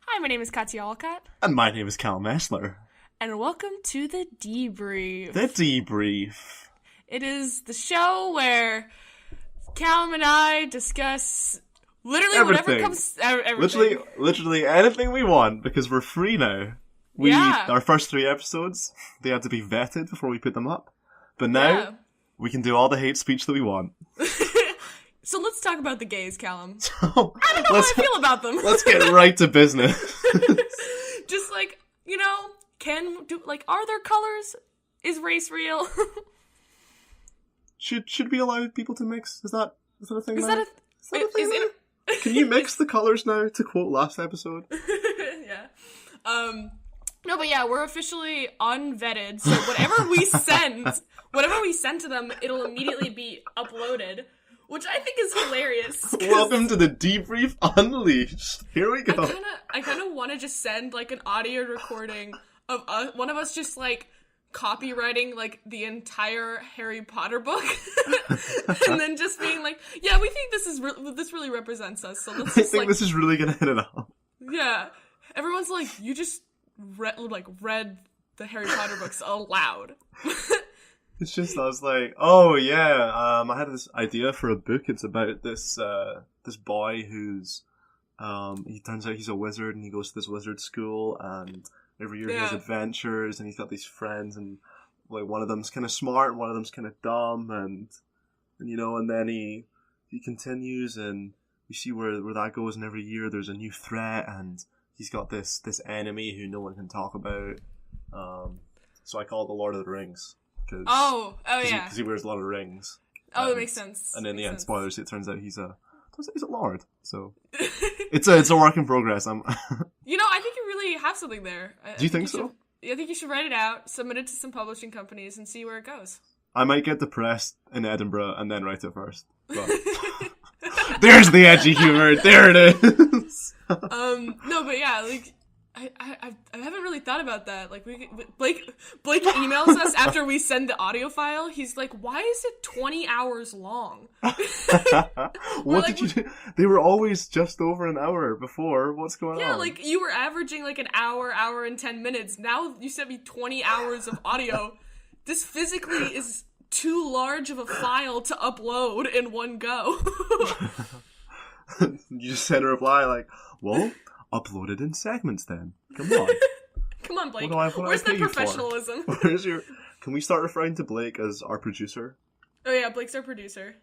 Hi, my name is Katya Alcott. And my name is Calum. And welcome to The Debrief. The Debrief. It is the show where Calum and I discuss literally everything. Whatever comes... Everything. Literally anything we want, because we're free now. Our first 3 episodes, they had to be vetted before we put them up. But now, we can do all the hate speech that we want. So let's talk about the gays, Calum. So, I don't know how I feel about them. Let's get right to business. Just are there colors? Is race real? Should we allow people to mix? Is that a thing? Is that a thing? Can you mix the colors now? To quote last episode. Yeah. No, but yeah, we're officially unvetted. So whatever we send to them, it'll immediately be uploaded. Which I think is hilarious. Welcome to the Debrief Unleashed. Here we go. I kind of want to just send, an audio recording of one of us just, copywriting, the entire Harry Potter book. And then just being like, yeah, we think this really represents us. So let's just, this is really going to hit it up. Yeah. Everyone's like, you just read the Harry Potter books aloud. It's just, I was like, oh yeah, I had this idea for a book. It's about this boy who's, he turns out he's a wizard and he goes to this wizard school and every year he has adventures and he's got these friends and one of them's kind of smart and one of them's kind of dumb and then he continues and you see where that goes and every year there's a new threat and he's got this enemy who no one can talk about. So I call it the Lord of the Rings. Yeah. Because he wears a lot of rings. Oh, that makes sense. And in the end, spoilers, it turns out he's a lord. So it's a work in progress. I think you really have something there. Do you think so? I think you should write it out, submit it to some publishing companies, and see where it goes. I might get depressed in Edinburgh and then write it first. But there's the edgy humor. There it is. No, but yeah, I haven't really thought about that. Blake emails us after we send the audio file. He's like, "Why is it 20 hours long?" What did you do? They were always just over an hour before. What's going on? Yeah, you were averaging an hour and 10 minutes. Now you sent me 20 hours of audio. This physically is too large of a file to upload in one go. You just sent a reply well, upload it in segments then. Come on. Come on, Blake. Where's the professionalism? Can we start referring to Blake as our producer? Oh yeah, Blake's our producer.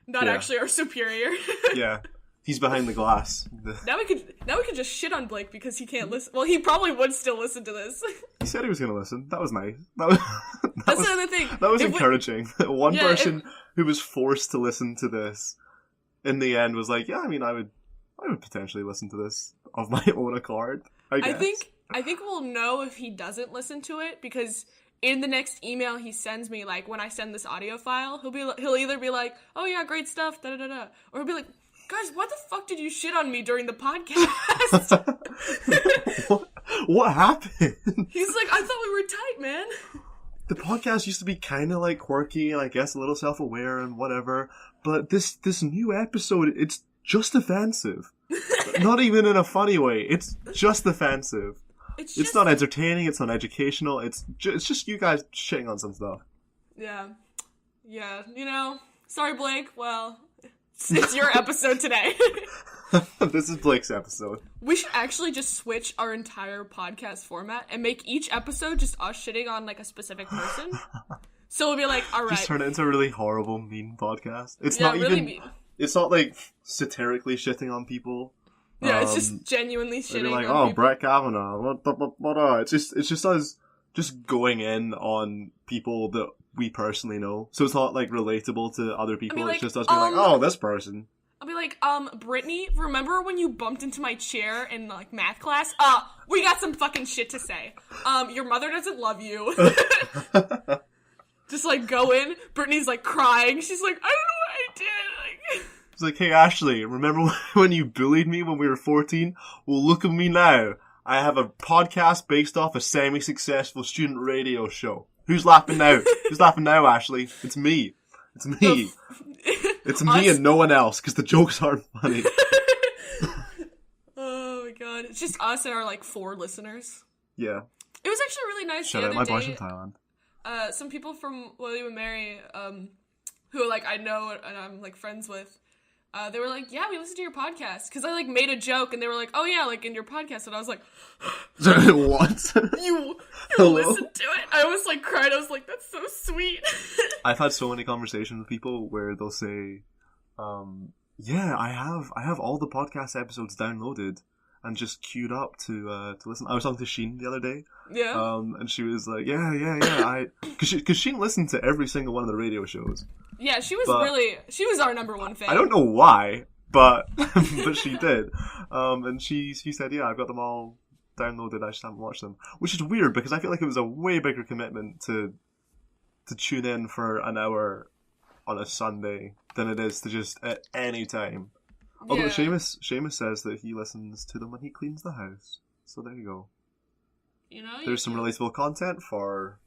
Not actually our superior. Yeah. He's behind the glass. Now we could just shit on Blake because he can't listen. Well, he probably would still listen to this. He said he was going to listen. That was nice. That's the other thing. That was encouraging. One person who was forced to listen to this in the end was like, yeah, I would potentially listen to this of my own accord, I guess. I think we'll know if he doesn't listen to it because in the next email he sends me, when I send this audio file, he'll either be like, oh yeah, great stuff, da da da da, or he'll be like, guys, what the fuck did you shit on me during the podcast? What happened? He's like, I thought we were tight, man. The podcast used to be kind of quirky and I guess a little self-aware and whatever, but this new episode, it's just offensive. Not even in a funny way. It's just offensive. It's not entertaining. It's not educational. It's just you guys shitting on some stuff. Yeah. Sorry, Blake. Well, it's your episode today. This is Blake's episode. We should actually just switch our entire podcast format and make each episode just us shitting on a specific person. So we'll be like, all right. Just turn it into a really horrible, mean podcast. It's not really mean. It's not satirically shitting on people. Yeah, it's just genuinely shitting on people. Brett Kavanaugh, what? It's just us just going in on people that we personally know. So it's not relatable to other people. It's just us being this person. I'll be like, Brittany, remember when you bumped into my chair in math class? We got some fucking shit to say. Your mother doesn't love you. Just go in. Brittany's crying. She's like, I don't know what I did. It's like, hey Ashley, remember when you bullied me when we were 14? Well, look at me now. I have a podcast based off a semi-successful student radio show. Who's laughing now? Who's laughing now, Ashley? It's me. It's me. It's me and no one else, because the jokes aren't funny. Oh my god. god. It's just us and our, like, 4 listeners. Yeah. It was actually really nice Shout the out other my day. boys from Thailand. Some people from William and Mary, who, like, I know and I'm, like, friends with, they were like, yeah, we listened to your podcast. Because I, like, made a joke, and they were like, oh, yeah, like, in your podcast. And I was like, what? You listened to it? I was, like, cried. I was like, that's so sweet. I've had so many conversations with people where they'll say, yeah, I have all the podcast episodes downloaded and just queued up to listen. I was talking to Sheen the other day. Yeah. And she was like, yeah, because Sheen listened to every single one of the radio shows. Yeah, she was our number one fan. I don't know why, but but she did. And she said, yeah, I've got them all downloaded. I just haven't watched them, which is weird because I feel like it was a way bigger commitment to tune in for an hour on a Sunday than it is to just at any time. Although Seamus says that he listens to them when he cleans the house. So there you go. You know, there's some relatable content for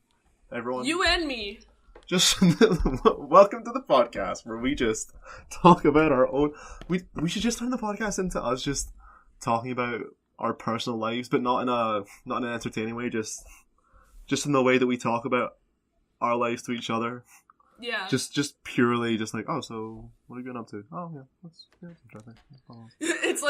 everyone. You and me. Just welcome to the podcast where we just talk about our own. We should just turn the podcast into us just talking about our personal lives, but not in an entertaining way. Just in the way that we talk about our lives to each other. Yeah. Just purely just like, oh, so what are you getting up to? Oh, yeah, that's interesting. Oh. It's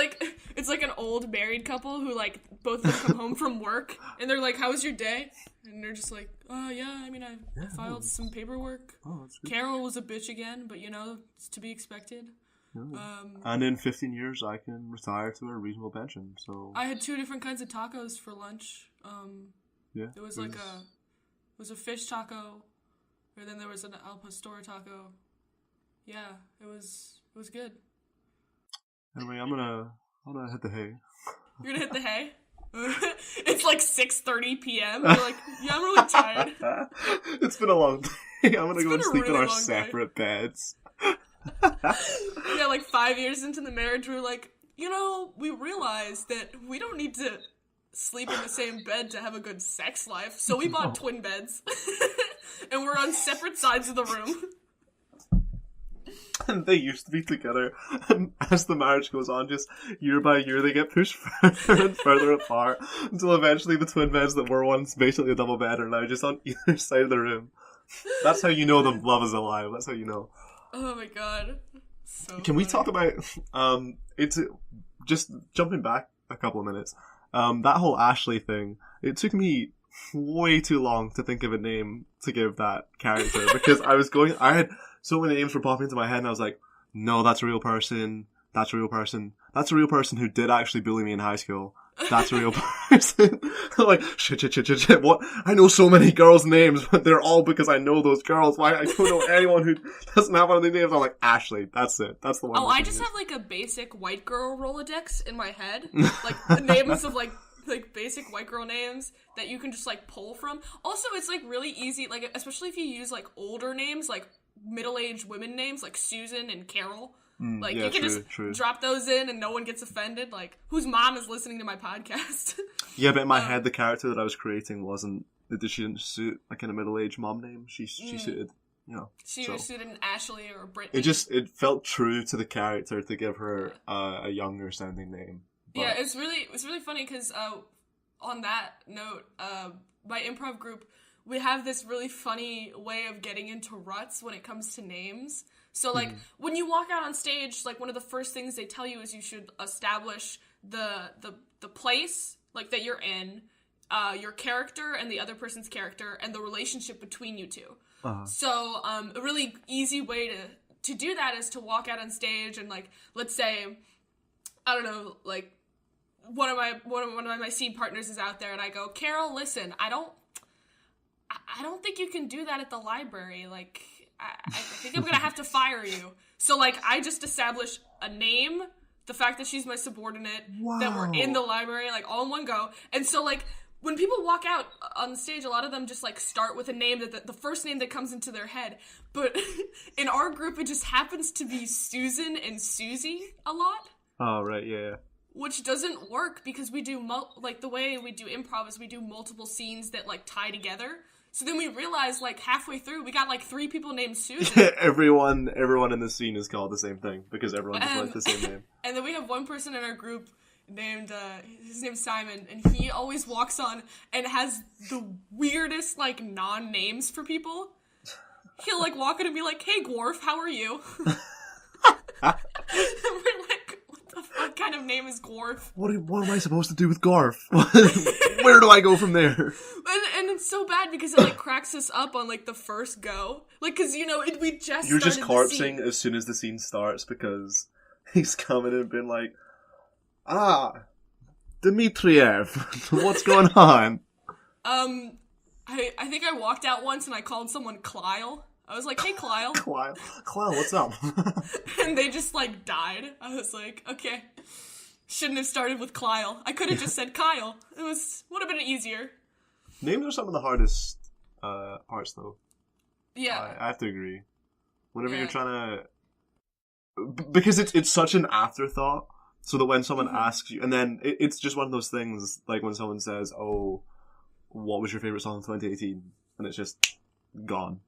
like an old married couple who, like, both of them come home from work and they're like, how was your day? And they're just like, oh, yeah, I mean, I filed some paperwork. Oh, that's good. Carol was a bitch again, but, you know, it's to be expected. Yeah. And in 15 years, I can retire to a reasonable pension, so... I had 2 different kinds of tacos for lunch. Yeah. It was a fish taco, and then there was an al pastor taco. Yeah, it was good. Anyway, I'm gonna hit the hay. You're gonna hit the hay? It's like 6:30 p.m. You're like, yeah, I'm really tired. It's been a long day. I'm gonna go and sleep in our separate beds. Yeah, like 5 years into the marriage, we were like, you know, we realized that we don't need to sleep in the same bed to have a good sex life, so we bought twin beds. And we're on separate sides of the room. And they used to be together, and as the marriage goes on, just year by year, they get pushed further and further apart, until eventually the twin beds that were once basically a double bed are now just on either side of the room. That's how you know the love is alive. That's how you know. Oh my god. So Can we talk about, it's just jumping back a couple of minutes, that whole Ashley thing, it took me way too long to think of a name to give that character, because I had so many names were popping into my head, and I was like, no, that's a real person, that's a real person, that's a real person who did actually bully me in high school, that's a real person. I'm like, shit, what? I know so many girls' names, but they're all because I know those girls. Why? I don't know anyone who doesn't have one of the names. I'm like, Ashley, that's it, that's the one. Oh, I just have like a basic white girl Rolodex in my head, like the names of like basic white girl names that you can just like pull from. Also, it's like really easy, like especially if you use like older names, like middle-aged women names like Susan and Carol. Like, yeah, you can drop those in and no one gets offended. Like, whose mom is listening to my podcast? Yeah, but in my head, the character that I was creating she didn't suit a kind of middle-aged mom name. She suited, you know. She suited an Ashley or a Brittany. It felt true to the character to give her a younger-sounding name. But... Yeah, it's really funny because on that note, my improv group, we have this really funny way of getting into ruts when it comes to names. So, like, when you walk out on stage, like, one of the first things they tell you is you should establish the place, like, that you're in, your character and the other person's character, and the relationship between you two. Uh-huh. So, a really easy way to do that is to walk out on stage and, like, let's say, I don't know, like, one of my scene partners is out there, and I go, Carol, listen, I don't think you can do that at the library, like... I think I'm gonna have to fire you. So, like, I just establish a name, the fact that she's my subordinate, that we're in the library, like, all in one go. And so, like, when people walk out on the stage, a lot of them just, like, start with a name, that the first name that comes into their head. But in our group, it just happens to be Susan and Susie a lot. Oh, right, yeah. Which doesn't work because we do, the way we do improv is we do multiple scenes that, like, tie together. So then we realized, like, halfway through, we got, like, 3 people named Susan. everyone in the scene is called the same thing, because everyone just likes the same name. And then we have one person in our group, his name's Simon, and he always walks on and has the weirdest, like, non-names for people. He'll, like, walk in and be like, "Hey, Gworf, how are you?" And we're like, what the fuck kind of name is Gworf? What am I supposed to do with Garf? Where do I go from there? And it's so bad because it, like, cracks us up on, like, the first go. Like, because, you know, we just You're just started the corpsing scene. as soon as the scene starts because he's coming and been like, Dmitriev, what's going on? I think I walked out once and I called someone Clile. I was like, "Hey, Clile." Clile, what's up? And they just, like, died. I was like, okay. Shouldn't have started with Clile. I could have just said Kyle. Would have been easier. Names are some of the hardest parts, though. Yeah. I have to agree. Whenever you're trying to... Because it's such an afterthought, so that when someone asks you... And then it's just one of those things, like when someone says, "Oh, what was your favourite song in 2018?" And it's just gone.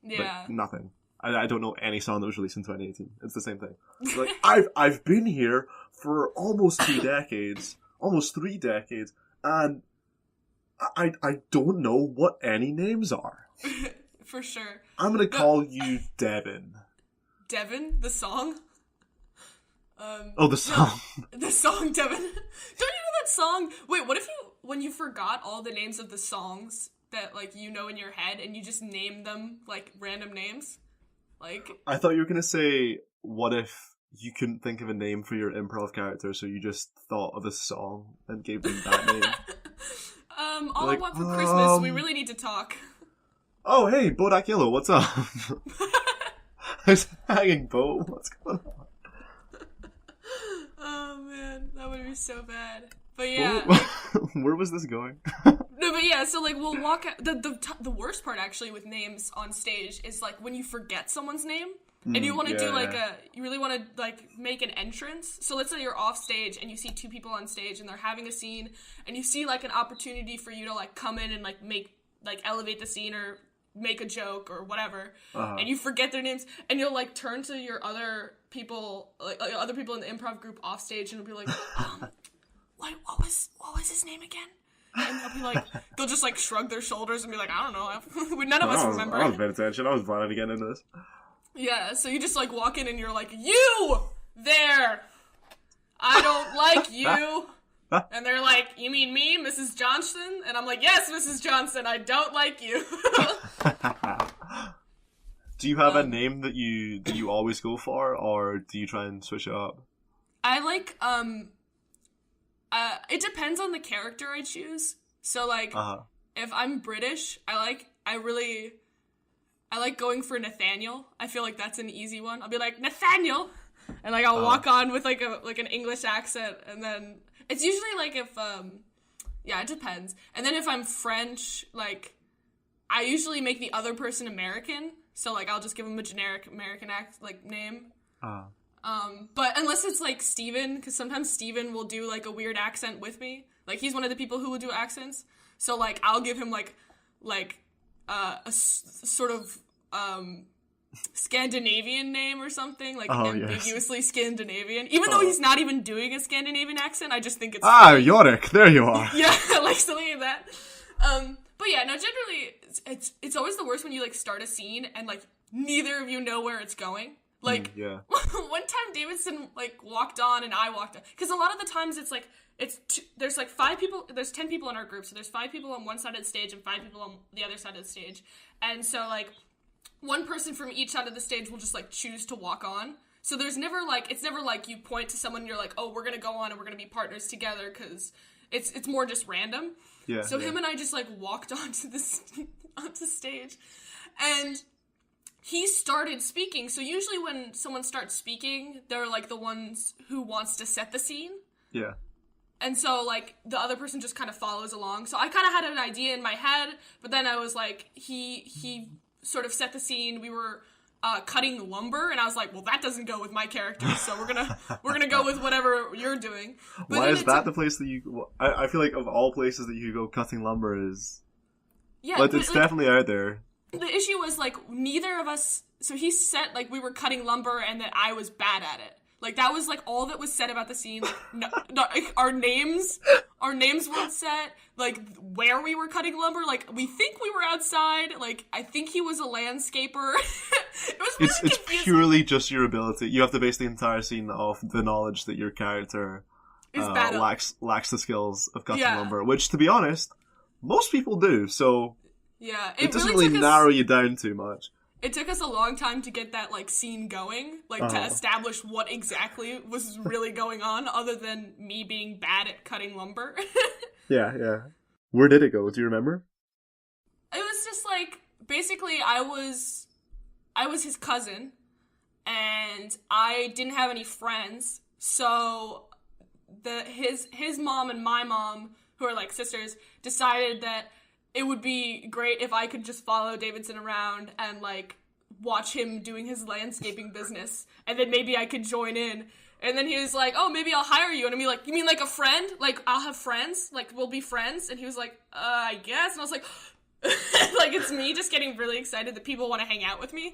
Yeah. Like, nothing. I don't know any song that was released in 2018. It's the same thing. Like, I've been here for almost 2 decades, almost 3 decades, and I don't know what any names are. For sure. I'm gonna call you Devin. Devin? The song? The song. No, the song, Devin. Don't you know that song? Wait, what if when you forgot all the names of the songs that, like, you know in your head, and you just name them, like, random names? Like... I thought you were gonna say, what if you couldn't think of a name for your improv character, so you just thought of a song and gave them that name? All like, I want for Christmas, we really need to talk. Oh, hey, Bodak Yellow, what's up? There's a hanging boat, what's going on? Oh, man, that would be so bad. But yeah. Where was this going? No, but yeah, so, like, we'll walk out... The worst part, actually, with names on stage is, like, when you forget someone's name, and you want to do, like, you really want to, like, make an entrance. So let's say you're off stage, and you see 2 people on stage, and they're having a scene, and you see, like, an opportunity for you to, like, come in and, like, elevate the scene, or make a joke, or whatever, and you forget their names, and you'll, like, turn to your other people, like other people in the improv group off stage, and you'll be like, what was his name again? And they'll just, like, shrug their shoulders and be like, I don't know. None of us remember. I was paying attention. I was planning to get into this. Yeah, so you just, like, walk in and you're like, "You! There! I don't like you!" And they're like, "You mean me, Mrs. Johnson?" And I'm like, "Yes, Mrs. Johnson, I don't like you." Do you have a name that you always go for, or do you try and switch it up? I like, it depends on the character I choose. So, like, if I'm British, I like going for Nathaniel. I feel like that's an easy one. I'll be like, "Nathaniel!" And, like, I'll walk on with, like, an English accent, and then it's usually, like, if, yeah, it depends. And then if I'm French, like, I usually make the other person American, so, like, I'll just give them a generic American name. But unless it's, like, Steven, because sometimes Steven will do, like, a weird accent with me. Like, he's one of the people who will do accents. So, like, I'll give him, like a sort of, Scandinavian name or something. Like, ambiguously Scandinavian. Even though he's not even doing a Scandinavian accent, I just think it's funny. Yorick, there you are. Yeah, like, something like that. But yeah, no, generally, it's always the worst when you, like, start a scene and, like, neither of you know where it's going. Like, one time Davidson, like, walked on and I walked on. Because a lot of the times it's, like, there's, like, 5 people, there's 10 people in our group, so there's 5 people on one side of the stage and 5 people on the other side of the stage. And so, like, one person from each side of the stage will just, like, choose to walk on. So there's never, like, it's never, like, you point to someone and you're like, "Oh, we're gonna go on and we're gonna be partners together," because it's more just random. Yeah. So him and I just, like, walked onto stage, and he started speaking. So usually when someone starts speaking, they're, like, the ones who wants to set the scene. Yeah. And so, like, the other person just kind of follows along. So I kind of had an idea in my head, but then I was like, he sort of set the scene. We were cutting lumber, and I was like, well, that doesn't go with my character, so we're gonna go with whatever you're doing. But why is that the place that you... I feel like of all places that you could go, cutting lumber is... Yeah, but it's definitely out there. The issue was, like, neither of us... So he said, like, we were cutting lumber and that I was bad at it. Like, that was, like, all that was said about the scene. Like, like, our names weren't set. Like, where we were cutting lumber. Like, we think we were outside. Like, I think he was a landscaper. It was really It's purely just your ability. You have to base the entire scene off the knowledge that your character lacks the skills of cutting lumber. Which, to be honest, most people do. So, yeah, it doesn't really narrow you down too much. It took us a long time to get that, like, scene going, like, to establish what exactly was really going on, other than me being bad at cutting lumber. Yeah. Where did it go? Do you remember? It was just, like, basically, I was his cousin, and I didn't have any friends, so his mom and my mom, who are, like, sisters, decided that it would be great if I could just follow Davidson around and, like, watch him doing his landscaping business. And then maybe I could join in. And then he was like, oh, maybe I'll hire you. And I'd be like, you mean like a friend? Like, I'll have friends? Like, we'll be friends? And he was like, I guess. And I was like, like, it's me just getting really excited that people want to hang out with me.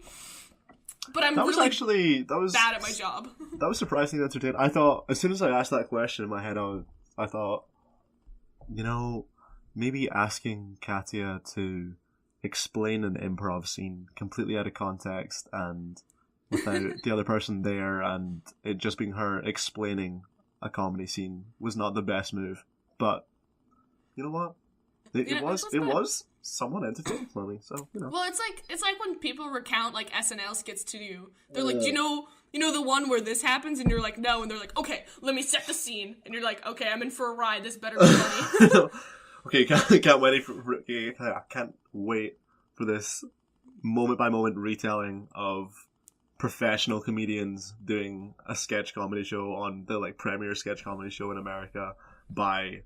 But I'm really bad at my job. That was surprisingly entertaining. I thought, as soon as I asked that question in my head, I thought, you know, maybe asking Katya to explain an improv scene completely out of context and without the other person there, and it just being her explaining a comedy scene was not the best move. But you know what? It was somewhat entertaining for me. So you know. Well, it's like when people recount like SNL skits to you. They're like, do you know the one where this happens, and you're like, no, and they're like, okay, let me set the scene, and you're like, okay, I'm in for a ride. This better be funny. Okay, can't wait for this moment by moment retelling of professional comedians doing a sketch comedy show on the like premier sketch comedy show in America by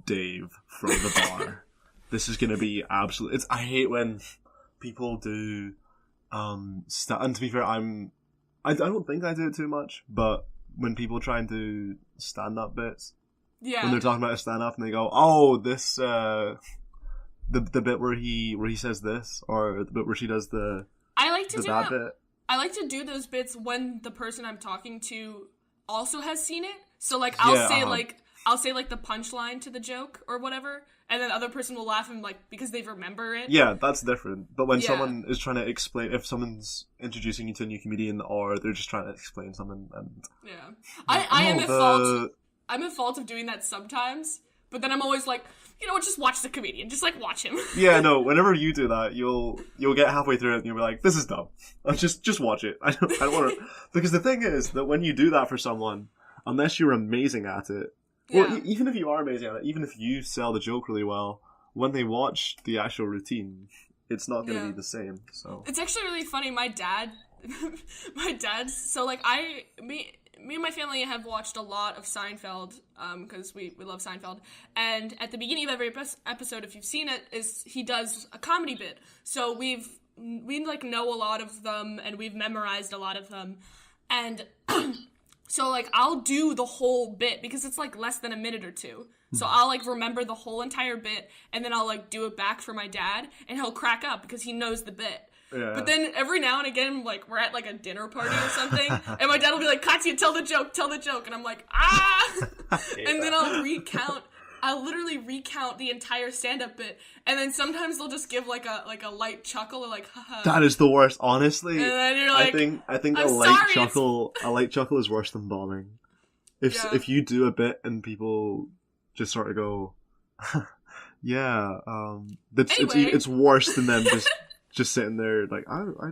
Dave from the bar. This is gonna be absolute. I hate when people do and to be fair, I don't think I do it too much, but when people try and do stand up bits. Yeah. When they're talking about a stand-up and they go, oh, this, the bit where he says this, or the bit where she does the bad bit. I like to do those bits when the person I'm talking to also has seen it. So, like, I'll say the punchline to the joke or whatever, and then the other person will laugh and, like, because they remember it. Yeah, that's different. But when someone is trying to explain, if someone's introducing you to a new comedian, or they're just trying to explain something, and... Yeah. I am at fault... I'm at fault of doing that sometimes, but then I'm always like, you know what, just watch the comedian. Just, like, watch him. Yeah, no, whenever you do that, you'll get halfway through it and you'll be like, this is dumb. Just watch it. I don't want to... Because the thing is that when you do that for someone, unless you're amazing at it, well, even if you are amazing at it, even if you sell the joke really well, when they watch the actual routine, it's not going to be the same, so... It's actually really funny. My dad... So, like, me and my family have watched a lot of Seinfeld, because we love Seinfeld, and at the beginning of every episode, if you've seen it, he does a comedy bit, so we like know a lot of them, and we've memorized a lot of them, and so, like, I'll do the whole bit, because it's, like, less than a minute or two, so I'll, like, remember the whole entire bit, and then I'll, like, do it back for my dad, and he'll crack up, because he knows the bit. Yeah. But then every now and again, like, we're at, like, a dinner party or something, and my dad will be like, Katya, tell the joke, and I'm like, and then I'll literally recount the entire stand-up bit, and then sometimes they'll just give, like a light chuckle, or like, haha. That is the worst, honestly. And then you're like, I think a light chuckle is worse than bombing. If you do a bit and people just sort of go, yeah, it's worse than them just sitting there like, I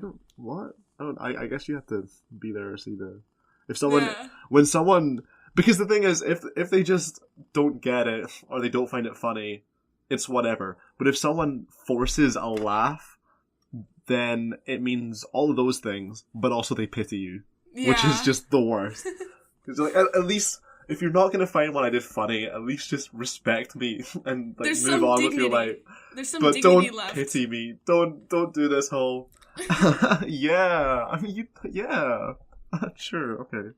guess you have to be there or see when someone, because the thing is, if they just don't get it or they don't find it funny, it's whatever. But if someone forces a laugh, then it means all of those things, but also they pity you, which is just the worst. Because like, at least if you're not gonna find what I did funny, at least just respect me and like move on with your life. There's some but dignity don't left. Pity me. Don't do this whole. Yeah, I mean sure, okay.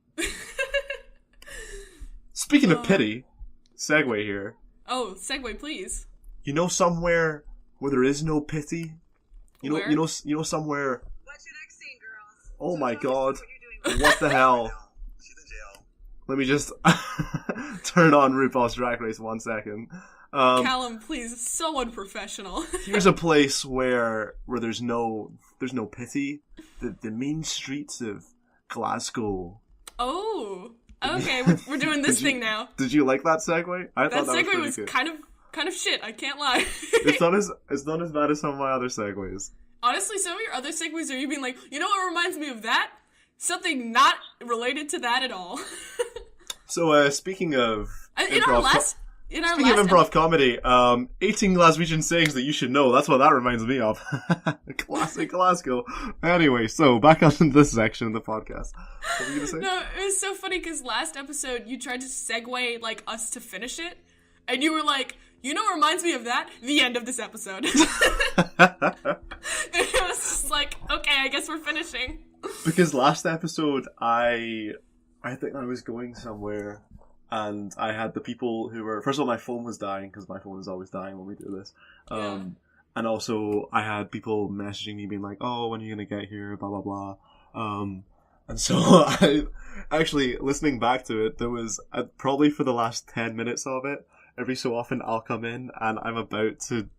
Speaking of pity, segue here. Oh, segue, please. You know somewhere where there is no pity. You know somewhere. What's your next scene, girls? Oh my God! What the hell? She's in jail. let me just turn on RuPaul's Drag Race 1 second. Calum, please, so unprofessional. Here's a place where there's no pity. The mean streets of Glasgow. Oh, okay, we're doing this thing now. Did you like that segue? I thought that segue was good. kind of shit. I can't lie. It's not as bad as some of my other segues. Honestly, some of your other segues are you being like, you know what reminds me of that? Something not related to that at all. So, speaking of improv comedy, 18 Glaswegian sayings that you should know. That's what that reminds me of. Classic Glasgow. Anyway, so back on this section of the podcast. What were you gonna say? No, it was so funny because last episode you tried to segue like us to finish it, and you were like, you know what reminds me of that? The end of this episode. It was just like, okay, I guess we're finishing. Because last episode, I think I was going somewhere, and I had the people who were... First of all, my phone was dying, because my phone is always dying when we do this. And also, I had people messaging me being like, oh, when are you going to get here, blah, blah, blah. And so, actually, listening back to it, there was, probably for the last 10 minutes of it, every so often I'll come in, and I'm about to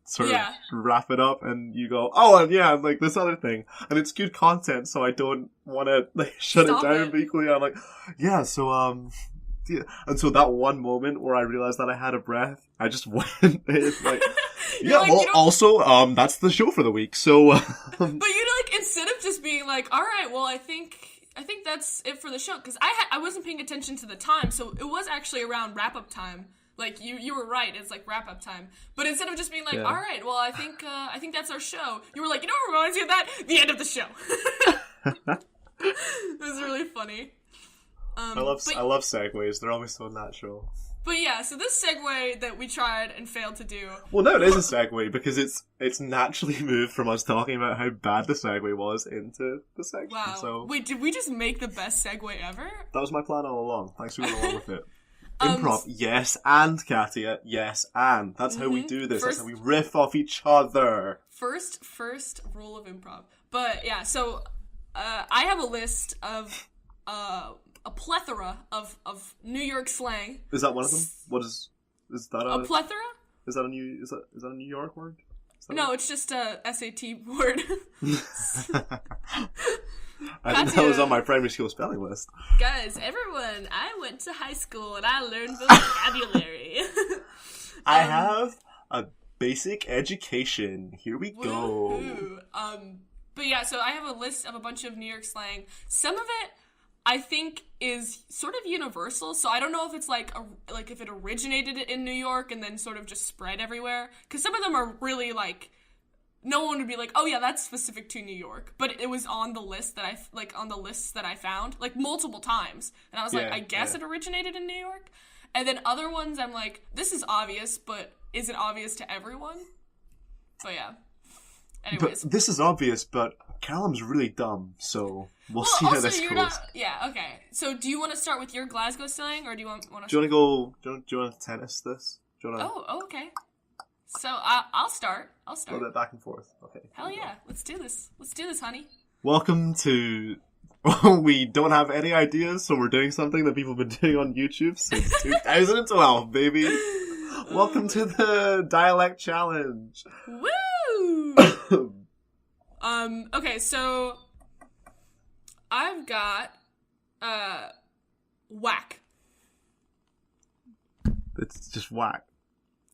sort of wrap it up, and you go, oh, and yeah, like this other thing, and it's good content, so I don't want to like shut it down. But equally, I'm like, yeah, so yeah. And so that one moment where I realized that I had a breath, I just went in, like, yeah. Like, well, also, that's the show for the week. So, but you like instead of just being like, all right, well, I think that's it for the show, because I wasn't paying attention to the time, so it was actually around wrap up time. Like, you were right, it's like wrap-up time. But instead of just being like, all right, well, I think that's our show, you were like, you know what reminds you of that? The end of the show. It was really funny. I love segues, they're always so natural. But yeah, so this segue that we tried and failed to do... Well, no, it is a segue, because it's naturally moved from us talking about how bad the segue was into the section. Wow. So... Wait, did we just make the best segue ever? That was my plan all along. Thanks for going along with it. Improv, yes, and Katia, yes, and. That's how we do this. That's how we riff off each other. First rule of improv. But yeah, so I have a list of a plethora of New York slang. Is that one of them? What is that? A plethora? Is that a New York word? No, it's just a SAT word. I think that was on my primary school spelling list. Guys, everyone, I went to high school and I learned vocabulary. I have a basic education. Here we go. But yeah, so I have a list of a bunch of New York slang. Some of it I think is sort of universal, so I don't know if it's like if it originated in New York and then sort of just spread everywhere, because some of them are really like, no one would be like, oh yeah, that's specific to New York, but it was on the list that on the lists that I found, like, multiple times, and I was like, I guess it originated in New York. And then other ones, I'm like, this is obvious, but is it obvious to everyone? So yeah. Anyways. But this is obvious, but Calum's really dumb, so we'll see how this goes. Yeah, okay. So do you want to start with your Glasgow slang, or do you want to... Do you want to tennis this? Oh, okay. So, I'll start. A little bit back and forth. Okay. Hell yeah. Let's do this, honey. Welcome to... We don't have any ideas, so we're doing something that people have been doing on YouTube since 2012, baby. Welcome to the Dialect Challenge. Woo! Okay, so... I've got... whack. It's just whack.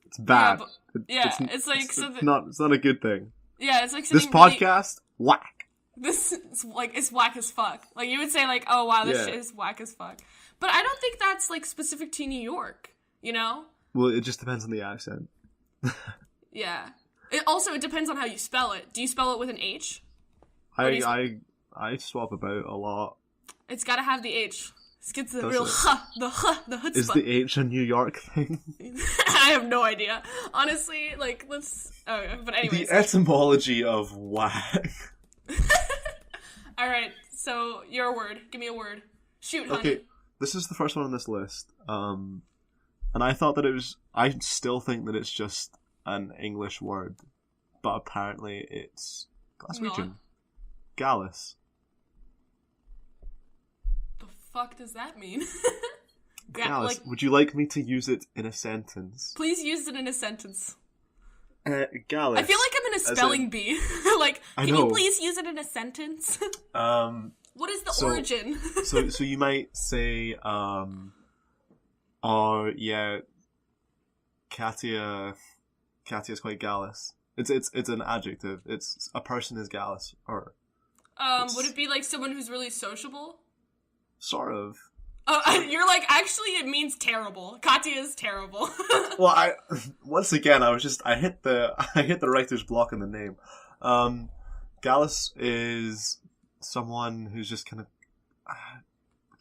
It's bad. Yeah, it's like... It's not a good thing. Yeah, it's like... This podcast, whack. This is like, it's whack as fuck. Like, you would say like, oh wow, this shit is whack as fuck. But I don't think that's like specific to New York, you know? Well, it just depends on the accent. Yeah. It depends on how you spell it. Do you spell it with an H? I swap about a lot. It's gotta have the H. It gets the real the chutzpah. Is the H a New York thing? I have no idea. Honestly, like, let's... Oh, but anyways. The etymology of whack. Alright, so your word. Give me a word. Shoot, honey. Okay, this is the first one on this list. And I thought that it was... I still think that it's just an English word. But apparently it's Glaswegian. Gallus. The fuck does that mean? Gallus, would you like me to use it in a sentence? Please use it in a sentence. Gallus. I feel like I'm in a spelling bee. Like, can you please use it in a sentence? What is the origin? so you might say, Katia's quite gallus. It's an adjective. It's a person is gallus, or would it be like someone who's really sociable? Sort of. Oh, you're like, actually, it means terrible. Katia is terrible. Well, I hit the writer's block in the name. Gallus is someone who's just kind of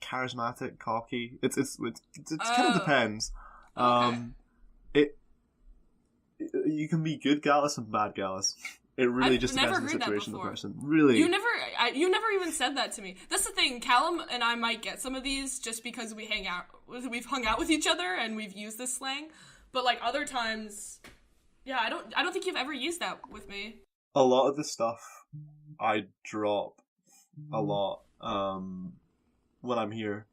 charismatic, cocky. It kind of depends. Okay. You can be good Gallus and bad Gallus. It really just depends on the situation of the person. Really, you never even said that to me. That's the thing. Calum and I might get some of these just because we've hung out with each other and we've used this slang. But like other times, yeah, I don't think you've ever used that with me. A lot of the stuff I drop a lot when I'm here.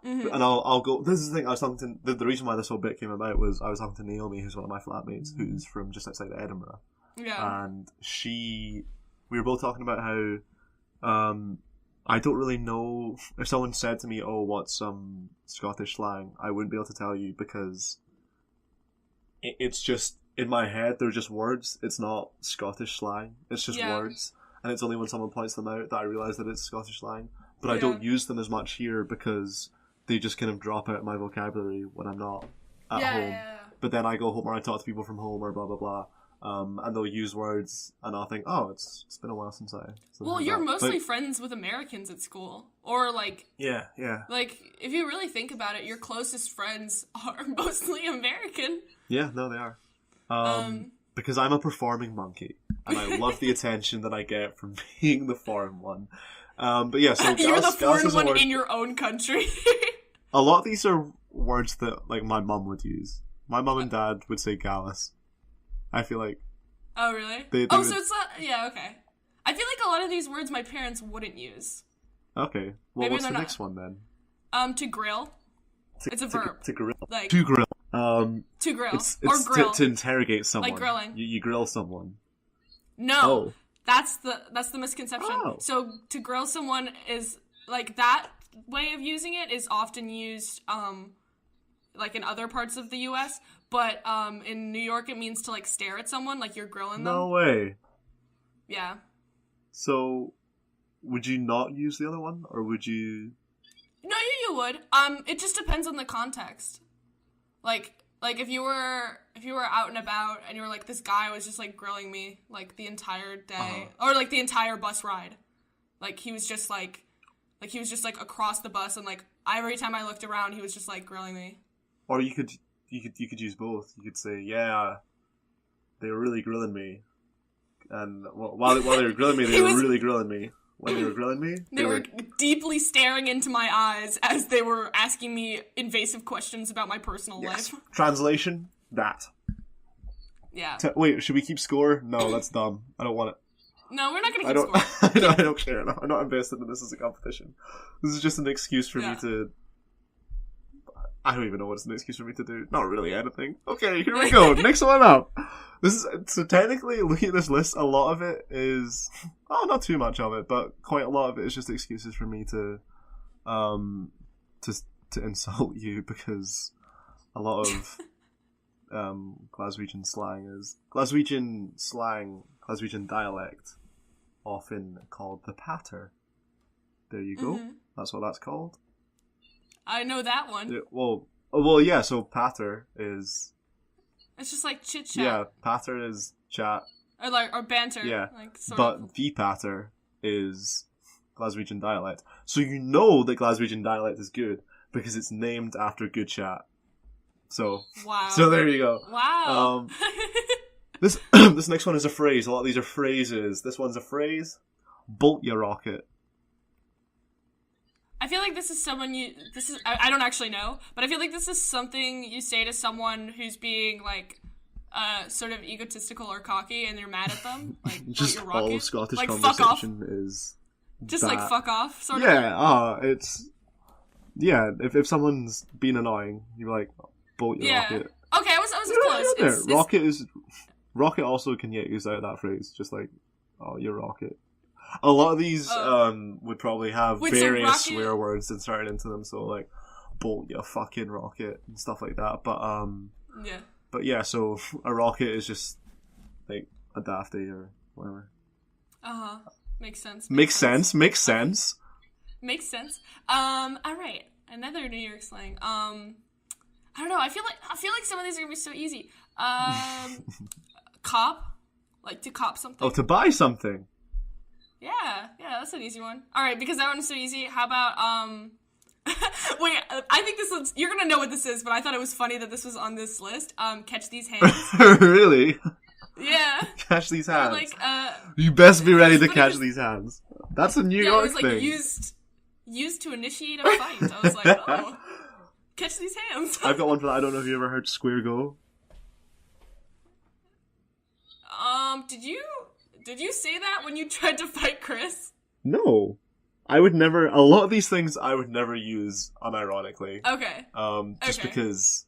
Mm-hmm. And I'll go. This is the thing. I was talking to the reason why this whole bit came about was I was talking to Naomi, who's one of my flatmates, who's from just outside of Edinburgh. Yeah. And we were both talking about how I don't really know if someone said to me, "Oh, what's some Scottish slang?" I wouldn't be able to tell you because it's just in my head. They're just words. It's not Scottish slang. It's just words, and it's only when someone points them out that I realise that it's Scottish slang. But I don't use them as much here because they just kind of drop out of my vocabulary when I'm not at home. Yeah. But then I go home or I talk to people from home or blah blah blah. And they'll use words, and I'll think, "Oh, it's been a while since I." Well, you're mostly friends with Americans at school, or like yeah. Like, if you really think about it, your closest friends are mostly American. Yeah, no, they are. Because I'm a performing monkey, and I love the attention that I get from being the foreign one. But yeah, so you're the foreign one in your own country. A lot of these are words that like my mum would use. My mum and dad would say "gallus." I feel like. Oh, really? So it's not. Yeah, okay. I feel like a lot of these words my parents wouldn't use. Okay. Well, maybe what's the next one then? To grill. It's a verb. To grill. Like, to grill. To grill. It's or grill. To interrogate someone. Like grilling. You grill someone. No. Oh. That's the misconception. Oh. So to grill someone is like that way of using it is often used like in other parts of the US, but in New York it means to like stare at someone like you're grilling them. No way. Yeah. So would you not use the other one, or would you? No, you would. It just depends on the context. Like if you were out and about and you were like, this guy was just like grilling me like the entire day, or like the entire bus ride, like he was just like across the bus, and like every time I looked around he was just like grilling me. Or you could use both. You could say, yeah, they were really grilling me, and while they were grilling me, they were really grilling me. When they were grilling me, they were deeply staring into my eyes as they were asking me invasive questions about my personal life. Translation: that. Yeah. Wait, should we keep score? No, that's dumb. I don't want it. No, we're not going to keep score. I don't care. I'm not invested in this as a competition. This is just an excuse for me to... I don't even know what it's an excuse for me to do. Not really anything. Okay, here we go. Next one up. So technically, looking at this list, a lot of it is... Oh, not too much of it, but quite a lot of it is just excuses for me to insult you, because a lot of Glaswegian dialect, often called the patter. There you go. Mm-hmm. That's what that's called. I know that one. Yeah, well, yeah. So patter is. It's just like chit chat. Yeah, patter is chat. Or banter. Yeah, like, but the patter is Glaswegian dialect. So you know that Glaswegian dialect is good because it's named after good chat. So wow. So there you go. Wow. This next one is a phrase. A lot of these are phrases. This one's a phrase. Bolt your rocket. I feel like this is I don't actually know, but I feel like this is something you say to someone who's being like sort of egotistical or cocky, and you're mad at them. Like, just your all rocket. of Scottish like, conversation is just that. like fuck off, sort of. Yeah, it's Yeah, if someone's been annoying, you're like, bolt your Yeah. rocket. Okay, I was close. It's, Rocket also can get used out of that phrase, just like, oh, your rocket. A lot of these would probably have Wait, so various rocket- swear words inserted into them, so like, bolt your fucking rocket and stuff like that. yeah. But yeah, so a rocket is just like a dafty or whatever. Makes sense. Makes sense. Makes sense. All right. Another New York slang. I don't know. I feel like some of these are gonna be so easy. Cop, like to cop something. Oh, to buy something. Yeah, that's an easy one. All right, because that one's so easy. How about wait, I think this one's, you're gonna know what this is, but I thought it was funny that this was on this list. Catch these hands. Really? Yeah. Catch these hands. Like, you best be ready to catch these hands. That's a New York it was like thing. used to initiate a fight. I was like, oh, catch these hands. I've got one for that. I don't know if you ever heard square go. Did you say that when you tried to fight Chris? No. I would never, a lot of these things I would never use unironically. Okay. Just because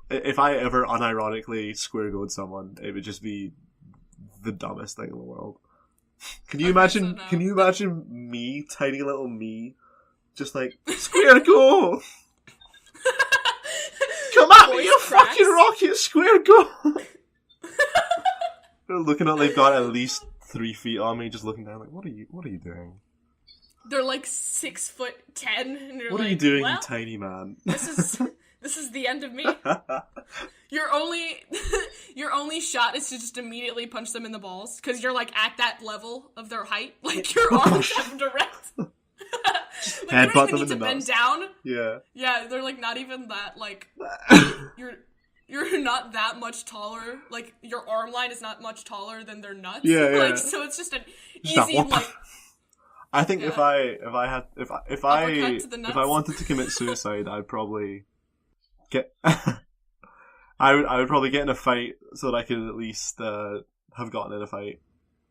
if I ever unironically square goed someone, it would just be the dumbest thing in the world. Can you imagine? So no. Can you imagine me, tiny little me, just like square go? Come at me, you fucking rocket! Square go! They're looking at, they've got at least 3 feet on me, just looking down like, what are you doing? They're like 6'10", and you're What like, are you doing, well, you tiny man? This is the end of me. Your only shot is to just immediately punch them in the balls because you're like at that level of their height. Like your arms have direct. Like, you don't even need to bend down. Yeah. Yeah, they're like not even that like you're not that much taller. Like your arm line is not much taller than their nuts. Yeah, yeah. Like so it's just an easy like. I think if I nuts. wanted to commit suicide, I'd probably get I would probably get in a fight so that I could at least have gotten in a fight.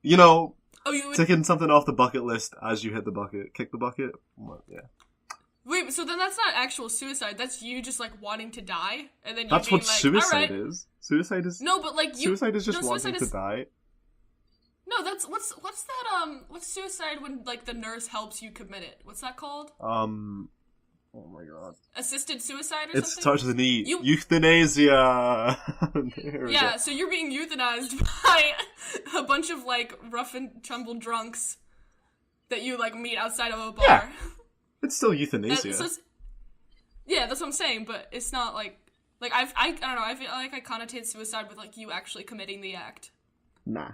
You know, you would... ticking something off the bucket list as you hit the bucket. Kick the bucket. Yeah. Wait, so then that's not actual suicide. That's you just like wanting to die, and then you that's being what like, suicide all right. is. Suicide is no, but like suicide is just wanting to die. No, that's what's that what's suicide when like the nurse helps you commit it? What's that called? Oh my god. Assisted suicide or something? It starts with an E. Euthanasia. Yeah, so you're being euthanized by a bunch of like rough and tumble drunks that you like meet outside of a bar. Yeah. It's still euthanasia. Yeah, that's what I'm saying, but it's not like I don't know, I feel like I connotate suicide with like you actually committing the act. Nah.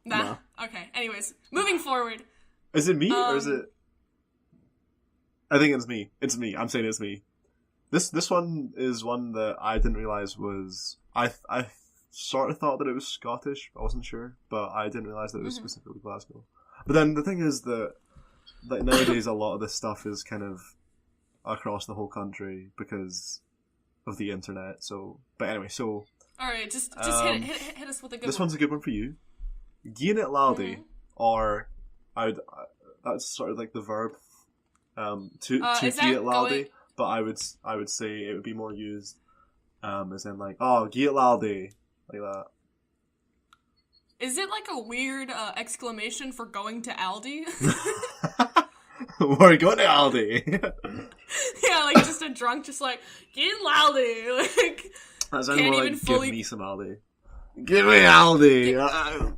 Okay. Anyways, moving forward. Is it me or is it? I think it's me. It's me. I'm saying it's me. This one is one that I didn't realize was. I sort of thought that it was Scottish. I wasn't sure, but I didn't realize that it was specifically Glasgow. But then the thing is that like nowadays a lot of this stuff is kind of across the whole country because of the internet. So, but anyway, so. All right, just hit us with a good one. This one's a good one for you. Gien it laldi, or that's sort of like the verb to gien it laldi, but I would say it would be more used as in like, oh, gien it laldi, like that. Is it like a weird exclamation for going to Aldi? We're going to Aldi. Yeah, like just a drunk, just like gien Aldi, like that sounds can't more even like fully... give me some Aldi. Give me Aldi.